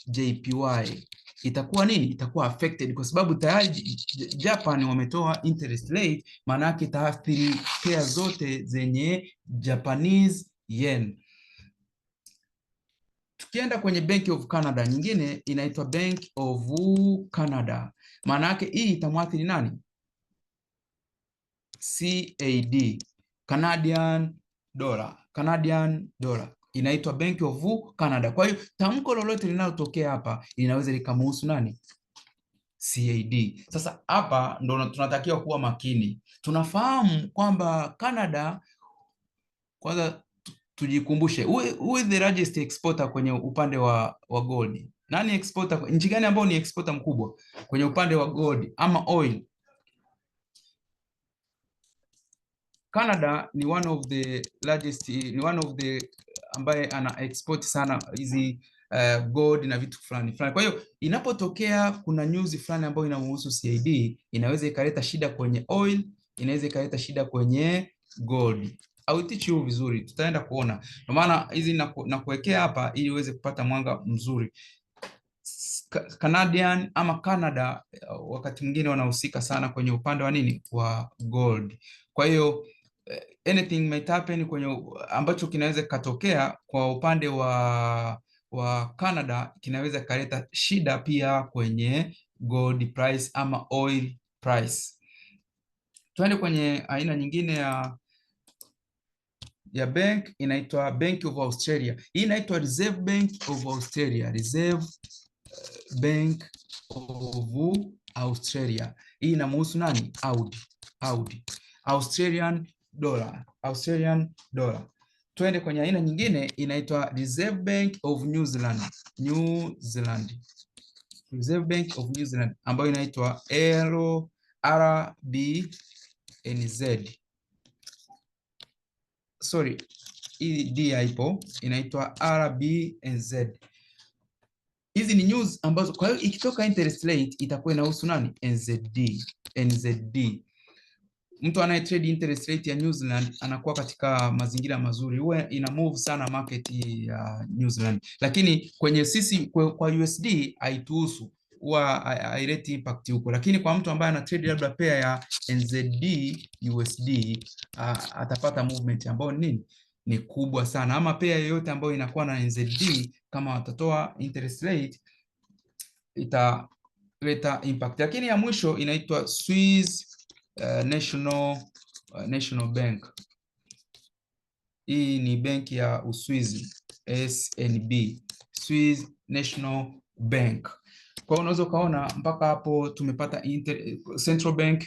JPY itakuwa nini? Itakuwa affected kwa sababu tayari Japan wametoa interest rate, maana yake itaathiri pea zote zenye Japanese yen. Tukienda kwenye Bank of Canada, nyingine inaitwa Bank of Canada. Maana yake hii itamwathiri nani? CAD, Canadian dollar. Canadian dollar inaitwa Bank of Canada. Kwa hiyo tamko lolote linalotokea hapa linaweza likamhusu nani? CAD. Sasa hapa ndo tunatakiwa kuwa makini. Tunafahamu kwamba Canada, kwanza tujikumbushe, who is the largest exporter kwenye upande wa gold? Nani exporter? Nchi gani ambayo ni exporter mkubwa kwenye upande wa gold ama oil? Canada ni one of the largest, ni one of the ambaye ana export sana hizi gold na vitu fulani fulani. Kwa hiyo inapotokea kuna news fulani ambayo inamhusu CAD, inaweza ikaleta shida kwenye oil, inaweza ikaleta shida kwenye gold. Au teach you vizuri, tutaenda kuona. Kwa maana hizi nakuwekea hapa ili uweze kupata mwanga mzuri. Canadian ama Canada wakati mwingine wanahusika sana kwenye upande wa nini? Wa gold. Kwa hiyo anything might happen kwenye ambacho kinaweza katokea kwa upande wa Canada kinaweza kaleta shida pia kwenye gold price ama oil price. Tuende kwenye aina nyingine ya bank inaitwa Bank of Australia. Hii inaitwa Reserve Bank of Australia. Reserve Bank of Australia. Hii inamhusu nani? AUD. Australian dollar. Australian dollar. Tuende kwenye aina nyingine inaitwa Reserve Bank of New Zealand. New Zealand. Reserve Bank of New Zealand ambayo inaitwa RBNZ. Sorry, hii D haipo, inaitwa RBNZ. Hizi ni news ambazo, kwa hiyo ikitoka interest rate itakuwa inahusu nani? NZD. Mtu anaye trade interest rate ya New Zealand anakuwa katika mazingira mazuri, huwa ina move sana market ya New Zealand. Lakini kwenye sisi kwa USD haituhusu, huwa haileti impact huko. Lakini kwa mtu ambaye ana trade labda pair ya NZD USD atapata movement ambayo nini? Ni kubwa sana. Ama pair yoyote ambayo inakuwa na NZD kama watatoa interest rate italeta impact. Lakini ya mwisho inaitwa Swiss National Bank. Hii ni benki ya Uswizi, SNB, Swiss National Bank. Kwa hiyo unaweza ukaona mpaka hapo tumepata central bank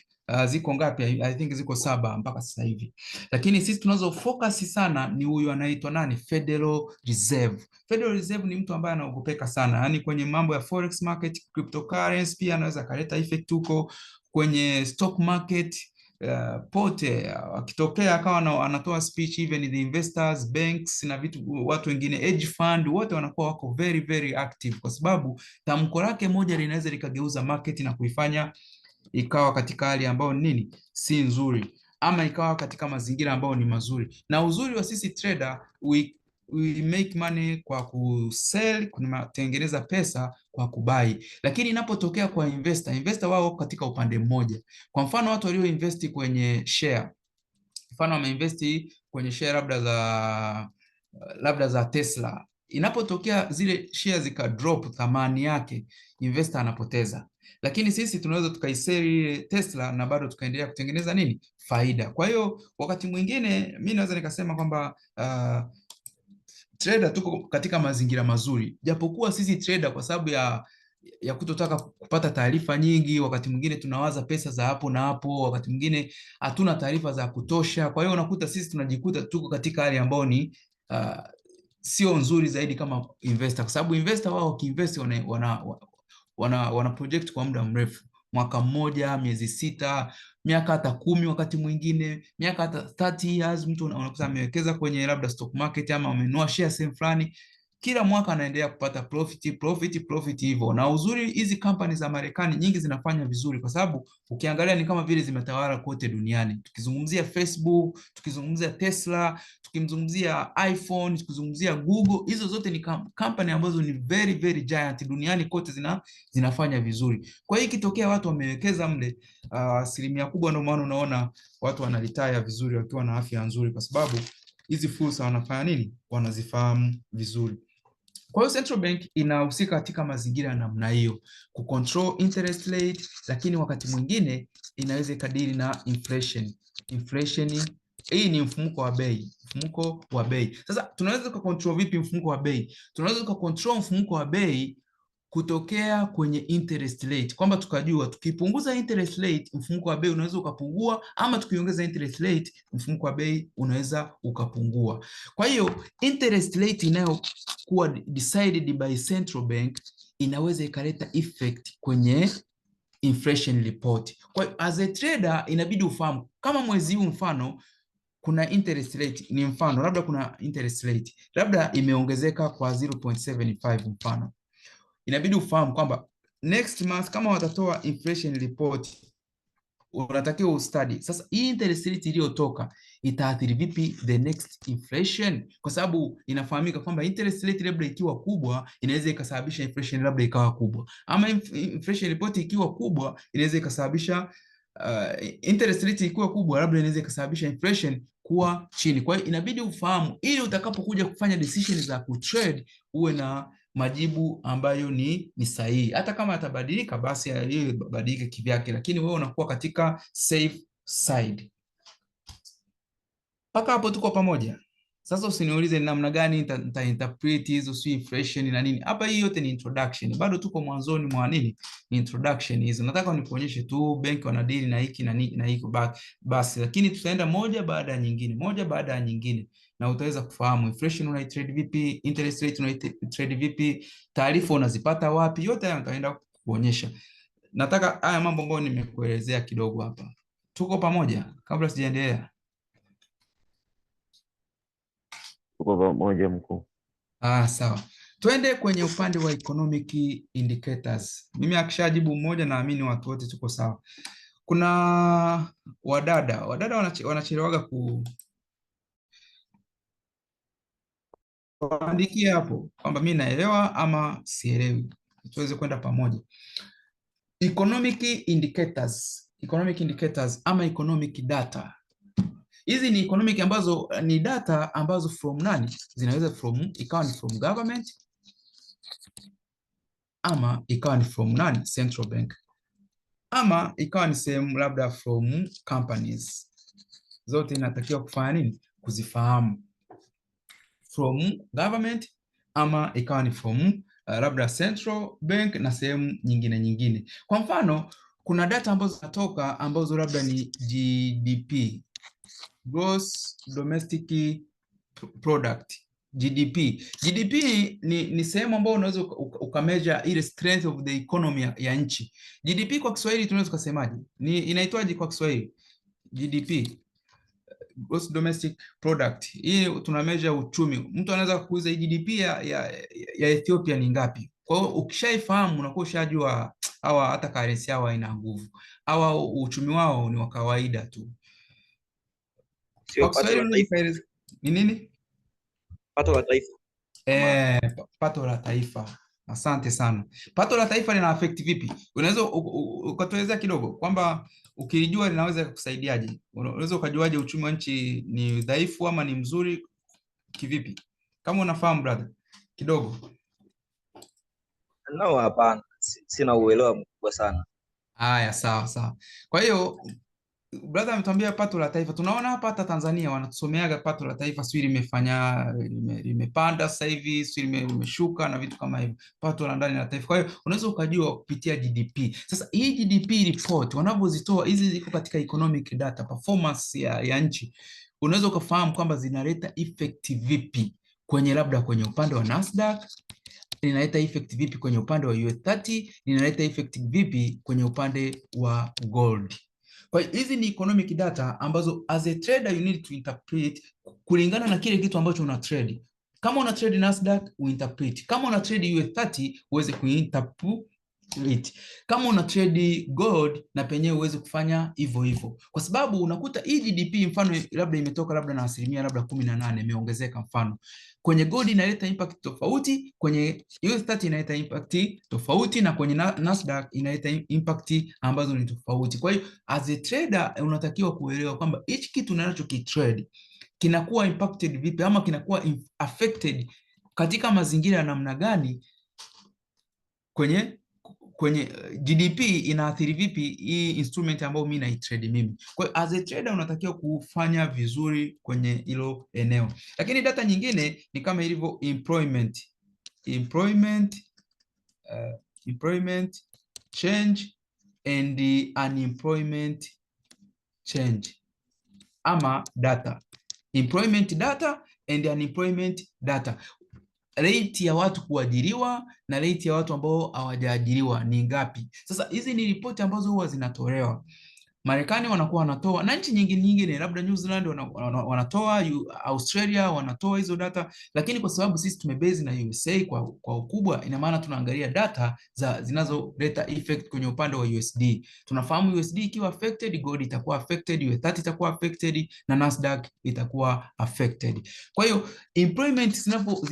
ziko ngapi? I think ziko 7 mpaka sasa hivi. Lakini sisi tunazo focus sana ni huyu anaitwa nani? Federal Reserve. Federal Reserve ni mtu ambaye anaogopeka sana. Yaani kwenye mambo ya forex market, cryptocurrency pia anaweza kaleta effect huko, kwenye stock market pote akitokea akawa anatoa speech, even the investors, banks na watu wengine, hedge fund, wote wanakuwa wako very very active, kwa sababu tamko lake moja linaweza likageuza market na kuifanya ikawa katika hali ambayo nini si nzuri, ama ikawa katika mazingira ambayo ni mazuri. Na uzuri wa sisi trader, we make money kwa kusell, kutengeneza pesa kwa kubai. Lakini inapotokea kwa investor wao katika upande mmoja. Kwa mfano watu walio investi kwenye share, mfano wameinvesti kwenye share labda za Tesla, inapotokea zile share zika drop thamani yake, investor anapoteza. Lakini sisi tunaweza tukaiseli Tesla na bado tukaendelea kutengeneza nini faida. Kwa hiyo wakati mwingine mimi naweza nikasema kwamba trader tuko katika mazingira mazuri, japokuwa sisi trader kwa sababu ya kutotaka kupata taarifa nyingi, wakati mwingine tunawaza pesa za hapo na hapo, wakati mwingine hatuna taarifa za kutosha. Kwa hiyo unakuta sisi tunajikuta tuko katika hali ambayo ni sio nzuri zaidi kama investor, kwa sababu investor wao kiinvest wana project kwa muda mrefu, mwaka mmoja, miezi 6, miaka hata 10, wakati mwingine miaka hata 30 years. Mtu unakuta amewekeza kwenye labda stock market ama amenunua share sehemu fulani, kila mwaka anaendelea kupata profit hivyo. Na uzuri hizi companies za Marekani nyingi zinafanya vizuri, kwa sababu ukiangalia ni kama vile zimetawala kote duniani. Tukizungumzia Facebook, tukizungumzia Tesla, tukizungumzia iPhone, tukizungumzia Google, hizo zote ni company ambazo ni very very giant duniani kote, zinafanya vizuri. Kwa hiyo ikitokea watu wamewekeza mle, asilimia kubwa ndio maana unaona watu wanaretire vizuri wakiwa na afya nzuri, kwa sababu hizi fursa wanafanya nini, wanazifahamu vizuri. Kwa hiyo central bank inahusika katika mazingira ya namna hiyo, kucontrol interest rate, lakini wakati mwingine inaweza ikadili na inflation. Hii ni mfumuko wa bei. Sasa tunaweza kucontrol vipi mfumuko wa bei? Tunaweza kucontrol mfumuko wa bei kutokea kwenye interest rate, kwamba tukajua tukipunguza interest rate mfumuko wa bei unaweza ukapungua, ama tukiongeza interest rate mfumuko wa bei unaweza ukapungua. Kwa hiyo interest rate inayokuwa decided by central bank inaweza ikaleta effect kwenye inflation report. Kwa hiyo as a trader inabidi ufahamu kama mwezi huu mfano kuna interest rate, ni mfano labda kuna interest rate labda imeongezeka kwa 0.75 mfano, inabidi ufahamu kwamba next month kama watatoa inflation report unatakiwa ustudy sasa hii interest rate iliyotoka itaathiri vipi the next inflation, kwa sababu inafahamika kwamba interest rate labda ikiwa kubwa inaweza ikasababisha inflation labda ikawa kubwa, ama inflation report ikiwa kubwa inaweza ikasababisha interest rate ikiwa kubwa labda inaweza ikasababisha inflation kuwa chini. Kwa hiyo inabidi ufahamu ili utakapokuja kufanya decision za kutrade uwe na majibu ambayo ni sahihi. Hata kama yatabadilika basi yeye badilike kivyake, lakini wewe unakuwa katika safe side. Paka hapo tuko pamoja. Sasa usiniulize ni namna gani nitainterpret hizo si inflation na nini. Hapa hii yote ni introduction. Bado tuko mwanzoni mwa nini? Ni introduction hizo. Nataka nikuonyeshe tu benki wanadili na hiki na hiki basi, lakini tutaenda moja baada ya nyingine. Na utaweza kufahamu inflation unaitrade vipi, interest rate unaitrade vipi, taarifa unazipata wapi, yote haya nitaenda kuonyesha. Nataka haya mambo ambayo nimekuelezea kidogo hapa. Tuko pamoja kabla sijaendelea? Tuko pamoja mkuu. Sawa. Twende kwenye upande wa economic indicators. Mimi akishajibu mmoja naamini watu wote tuko sawa. Kuna wadada wanachelewaga kuandikia hapo kwamba mimi naelewa ama sielewi, tuweze kwenda pamoja. Economic indicators ama economic data. Hizi ni economic ambazo ni data ambazo from nani? Zinaweza ikawa ni from government ama ikawa ni from nani? Central bank. Ama ikawa ni sehemu labda from companies. Zote inatakiwa kufanya nini? Kuzifahamu. From government ama ikawa ni from labda central bank na sehemu nyingine. Kwa mfano kuna data ambazo zinatoka ambazo labda ni GDP, gross domestic product, GDP ni sehemu ambayo unaweza ukameasure ile strength of the economy ya nchi. GDP kwa Kiswahili tunaweza kusemaje? Inaitwaje kwa Kiswahili? GDP, gross domestic product. Hii tuna measure uchumi. Mtu anaweza kuuliza hii GDP ya Ethiopia ni ngapi? Kwa hiyo ukishaifahamu unakuwa ushajua hawa hata currency yao haina nguvu. Hawa uchumi wao ni wa kawaida tu. Sio pato la taifa. Ni nini? Pato la taifa. Pato la taifa. Asante sana. Pato la taifa lina affect vipi? Unaweza ukatuelezea kidogo kwamba ukijua linaweza kukusaidiaje? Unaweza ukajuaje uchumi wa nchi ni dhaifu ama ni mzuri kivipi? Kama unafahamu brother, kidogo. No, hapana. Sina uelewa mkubwa sana. Haya, sawa. Kwa hiyo brother ametuambia pato la taifa. Tunaona hapa hata Tanzania wanatusomeaga pato la taifa, sio limepanda sasa hivi, sio limeshuka na vitu kama hivyo. Pato la ndani la taifa. Kwa hiyo unaweza ukajua kupitia GDP. Sasa hii GDP report wanavyozitoa hizi ziko katika economic data, performance ya nchi. Unaweza ukafahamu kwamba zinaleta effect vipi kwenye labda kwenye upande wa Nasdaq, linaleta effect vipi kwenye upande wa US30, linaleta effect vipi kwenye upande wa gold. Kwa hiyo hizi ni economic data ambazo as a trader you need to interpret kulingana na kile kitu ambacho una trade. Kama una trade Nasdaq uinterpret, kama una trade US30 uweze kuinterpret, kama una trade gold na penyewe uweze kufanya hivyo, kwa sababu unakuta hii GDP mfano labda imetoka labda na asilimia labda 18 imeongezeka, mfano kwenye gold inaleta impact tofauti, kwenye US30 inaleta impact tofauti, na kwenye Nasdaq inaleta impact ambazo ni tofauti. Kwa hiyo as a trader unatakiwa kuelewa kwamba hichi kitu unachokitrade kinakuwa impacted vipi ama kinakuwa affected katika mazingira ya namna gani, kwenye GDP inaathiri vipi hii instrument ambayo mimi naitrade mimi. Kwa hiyo as a trader unatakiwa kufanya vizuri kwenye hilo eneo. Lakini data nyingine ni kama ilivyo employment change and unemployment change, ama data employment data and unemployment data. Rate ya watu kuajiriwa na rate ya watu ambao hawajaajiriwa ni ngapi? Sasa hizi ni ripoti ambazo huwa zinatolewa. Marekani wanakuwa wanatoa na nchi nyingine labda New Zealand wanatoa, Australia wanatoa hizo data, lakini kwa sababu sisi tumebase na USA kwa ukubwa, ina maana tunaangalia data zinazoleta effect kwenye upande wa USD. Tunafahamu USD ikiwa affected, gold itakuwa affected, US30 itakuwa affected na Nasdaq itakuwa affected. Kwa hiyo employment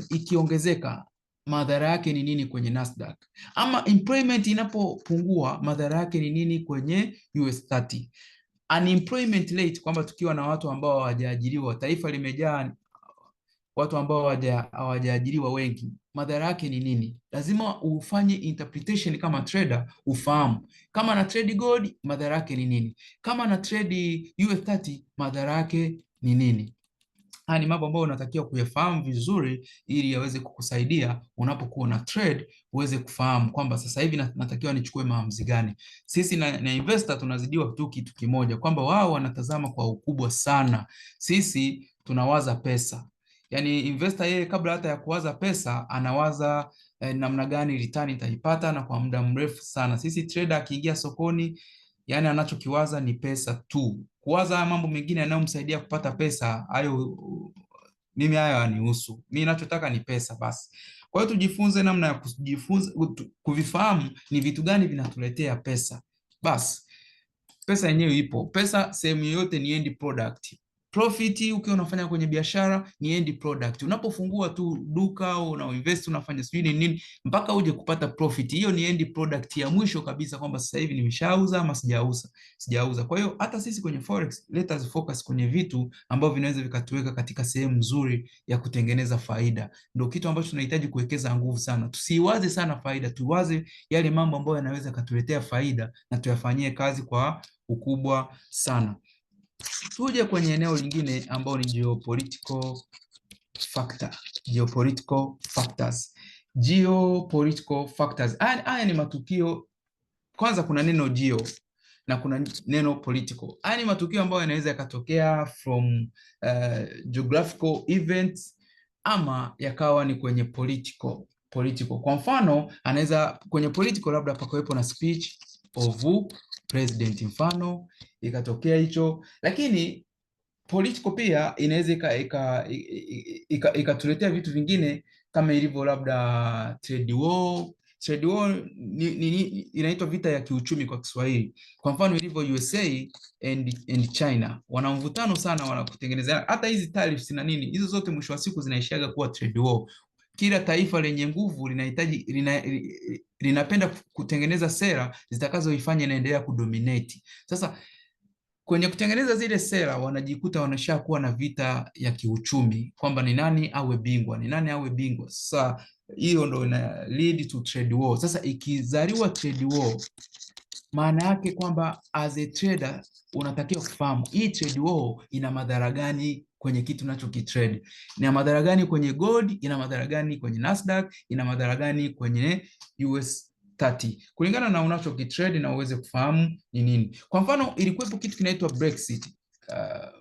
ikiongezeka madhara yake ni nini kwenye Nasdaq, ama employment inapopungua madhara yake ni nini kwenye US30. Unemployment rate, kwamba tukiwa na watu ambao hawajaajiriwa, taifa limejaa watu ambao hawajaajiriwa wengi, madhara yake ni nini? Lazima ufanye interpretation kama trader, ufahamu kama na trade gold madhara yake ni nini, kama na trade US30 madhara yake ni nini. Haya ni mambo ambayo unatakiwa kuyafahamu vizuri ili yaweze kukusaidia unapokuwa na trade, uweze kufahamu kwamba sasa hivi natakiwa nichukue maamuzi gani. Sisi na investor tunazidiwa tu kitu kimoja, kwamba wao wanatazama kwa ukubwa sana, sisi tunawaza pesa. Yaani investor yeye kabla hata ya kuwaza pesa anawaza namna gani return itaipata na kwa muda mrefu sana. Sisi trader akiingia sokoni, yani anachokiwaza ni pesa tu. Kuwaza mambo mengine yanayomsaidia kupata pesa, hayo mimi hanihusu. Mimi ninachotaka ni pesa basi. Kwa hiyo tujifunze namna ya kuvifahamu ni vitu gani vinatuletea pesa. Basi pesa yenyewe ipo. Pesa sehemu yoyote ni end product. Profit ukiwa unafanya kwenye biashara ni end product. Unapofungua tu duka au una invest unafanya sijui nini mpaka uje kupata profit, hiyo ni end product ya mwisho kabisa, kwamba sasa hivi nimeshauza ama sijauza. Kwa hiyo hata sisi kwenye forex, let us focus kwenye vitu ambavyo vinaweza vikatuweka katika sehemu nzuri ya kutengeneza faida. Ndio kitu ambacho tunahitaji kuwekeza nguvu sana. Tusiwaze sana faida, tuwaze yale mambo ambayo yanaweza katuletea faida na tuyafanyie kazi kwa ukubwa sana. Tuje kwenye eneo lingine ambao ni geopolitical factors. Haya ni matukio. Kwanza kuna neno geo na kuna neno political. Haya ni matukio ambayo yanaweza yakatokea from geographical events ama yakawa ni kwenye political. Kwa mfano anaweza kwenye political labda pakawepo na speech of president, mfano ikatokea hicho. Lakini political pia inaweza ikatuletea vitu vingine kama ilivyo labda trade war. Trade war inaitwa vita ya kiuchumi kwa Kiswahili. Kwa mfano ilivyo USA and China wana mvutano sana, wanakutengenezea hata hizi tariffs na nini, hizo zote mwisho wa siku zinaishaga kuwa trade war. Kila taifa lenye nguvu linapenda kutengeneza sera zitakazoifanya inaendelea kudominate. Sasa kwenye kutengeneza zile sera wanajikuta wanashakuwa na vita ya kiuchumi kwamba ni nani awe bingwa, ni nani awe bingwa. Sasa hiyo ndo ina lead to trade war. Sasa ikizaliwa trade war, maana yake kwamba as a trader unatakiwa kufahamu hii trade war ina madhara gani kwenye kitu unachokitrade. Ina madhara gani kwenye gold, ina madhara gani kwenye Nasdaq, ina madhara gani kwenye US 30, kulingana na unachokitrade na uweze kufahamu ni nini. Kwa mfano ilikuwepo kitu kinaitwa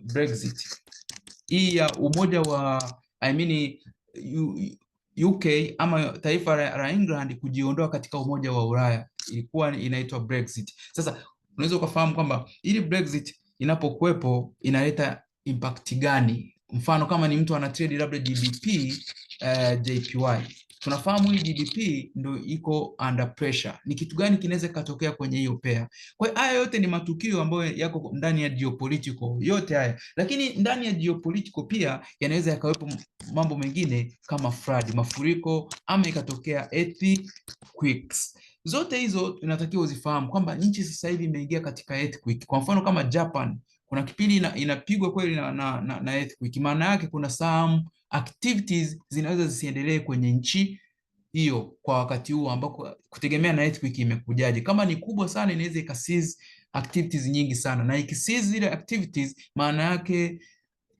Brexit. Hii ya umoja wa UK ama taifa la England kujiondoa katika umoja wa Ulaya, ilikuwa inaitwa Brexit. Sasa unaweza ukafahamu kwamba ili Brexit inapokuwepo inaleta impact gani. Mfano kama ni mtu ana trade labda GBP JPY, tunafahamu hii GBP ndio iko under pressure. Ni kitu gani kinaweza katokea kwenye hiyo pair? Kwa hiyo haya yote ni matukio ambayo yako ndani ya geopolitical yote haya, lakini ndani ya geopolitical pia yanaweza yakawepo mambo mengine kama flood, mafuriko, ama ikatokea earthquakes. Zote hizo tunatakiwa uzifahamu kwamba nchi sasa hivi imeingia katika earthquake. Kwa mfano kama Japan kuna kipindi inapigwa kweli na earthquake. Maana yake kuna some activities zinaweza zisiendelee kwenye nchi hiyo kwa wakati huo, ambako kutegemea na earthquake imekujaje. Kama ni kubwa sana inaweza ikaseize activities nyingi sana, na ikiseize zile activities maana yake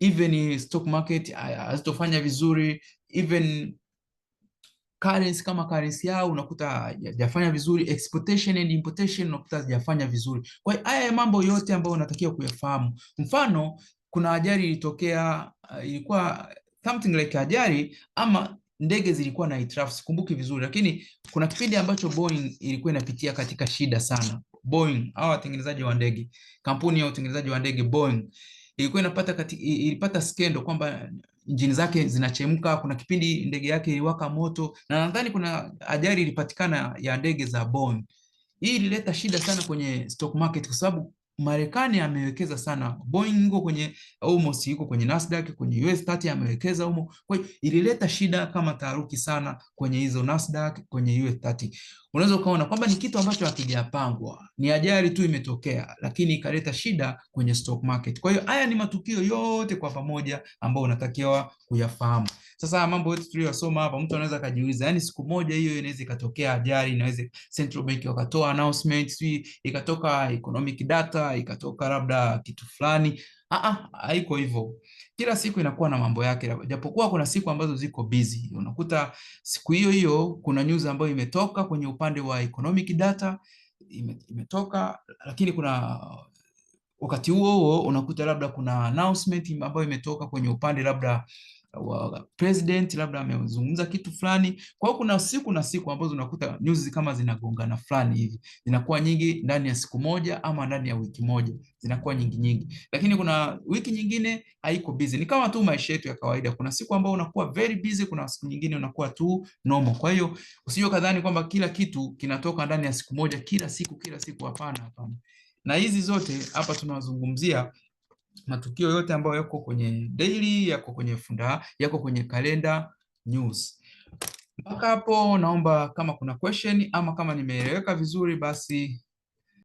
even stock market hazitofanya vizuri, even currency kama currency yao unakuta hajafanya vizuri, exportation and importation unakuta hajafanya vizuri. Kwa hiyo haya mambo yote ambayo unatakiwa kuyafahamu. Mfano kuna ajali ilitokea, ilikuwa something like ajali ama ndege zilikuwa na hitilafu, sikumbuki vizuri, lakini kuna kipindi ambacho Boeing ilikuwa inapitia katika shida sana. Boeing au watengenezaji wa ndege, kampuni ya utengenezaji wa ndege Boeing ilikuwa ilipata skendo kwamba injini zake zinachemka. Kuna kipindi ndege yake iliwaka moto, na nadhani kuna ajali ilipatikana ya ndege za Boeing. Hii ilileta shida sana kwenye stock market kwa sababu Marekani amewekeza sana. Boeing iko kwenye almost iko kwenye Nasdaq, kwenye US 30 amewekeza humo. Kwa hiyo ilileta shida kama taharuki sana kwenye hizo Nasdaq, kwenye US 30. Unaweza ukaona kwamba ni kitu ambacho hakijapangwa, ni ajali tu imetokea, lakini ikaleta shida kwenye stock market. Kwa hiyo haya ni matukio yote kwa pamoja ambayo unatakiwa kuyafahamu. Sasa mambo yote tuliyosoma hapa, mtu anaweza kujiuliza, yani siku moja hiyo inaweza ikatokea ajali, inaweza central bank wakatoa announcement, ikatoka economic data, ikatoka labda kitu fulani. Haiko hivyo. Kila siku inakuwa na mambo yake, japokuwa kuna siku ambazo ziko busy. Unakuta siku hiyo hiyo kuna news ambayo imetoka kwenye upande wa economic data imetoka, lakini kuna wakati huo unakuta labda kuna announcement ambayo imetoka kwenye upande labda wa president, labda amezungumza kitu fulani. Kwa hiyo kuna siku na siku ambazo unakuta news kama zinagongana fulani hivi, zinakuwa nyingi ndani ya siku moja ama ndani ya wiki moja, zinakuwa nyingi. Lakini kuna wiki nyingine haiko busy. Ni kama tu maisha yetu ya kawaida, kuna siku ambayo unakuwa very busy, kuna siku nyingine unakuwa tu normal. Kwa hiyo usije kadhani kwamba kila kitu kinatoka ndani ya siku moja kila siku. Hapana. Na hizi zote hapa tunazungumzia matukio yote ambayo yako kwenye daily, yako kwenye funda, yako kwenye calendar news. Mpaka hapo naomba kama kuna question ama kama nimeeleweka vizuri, basi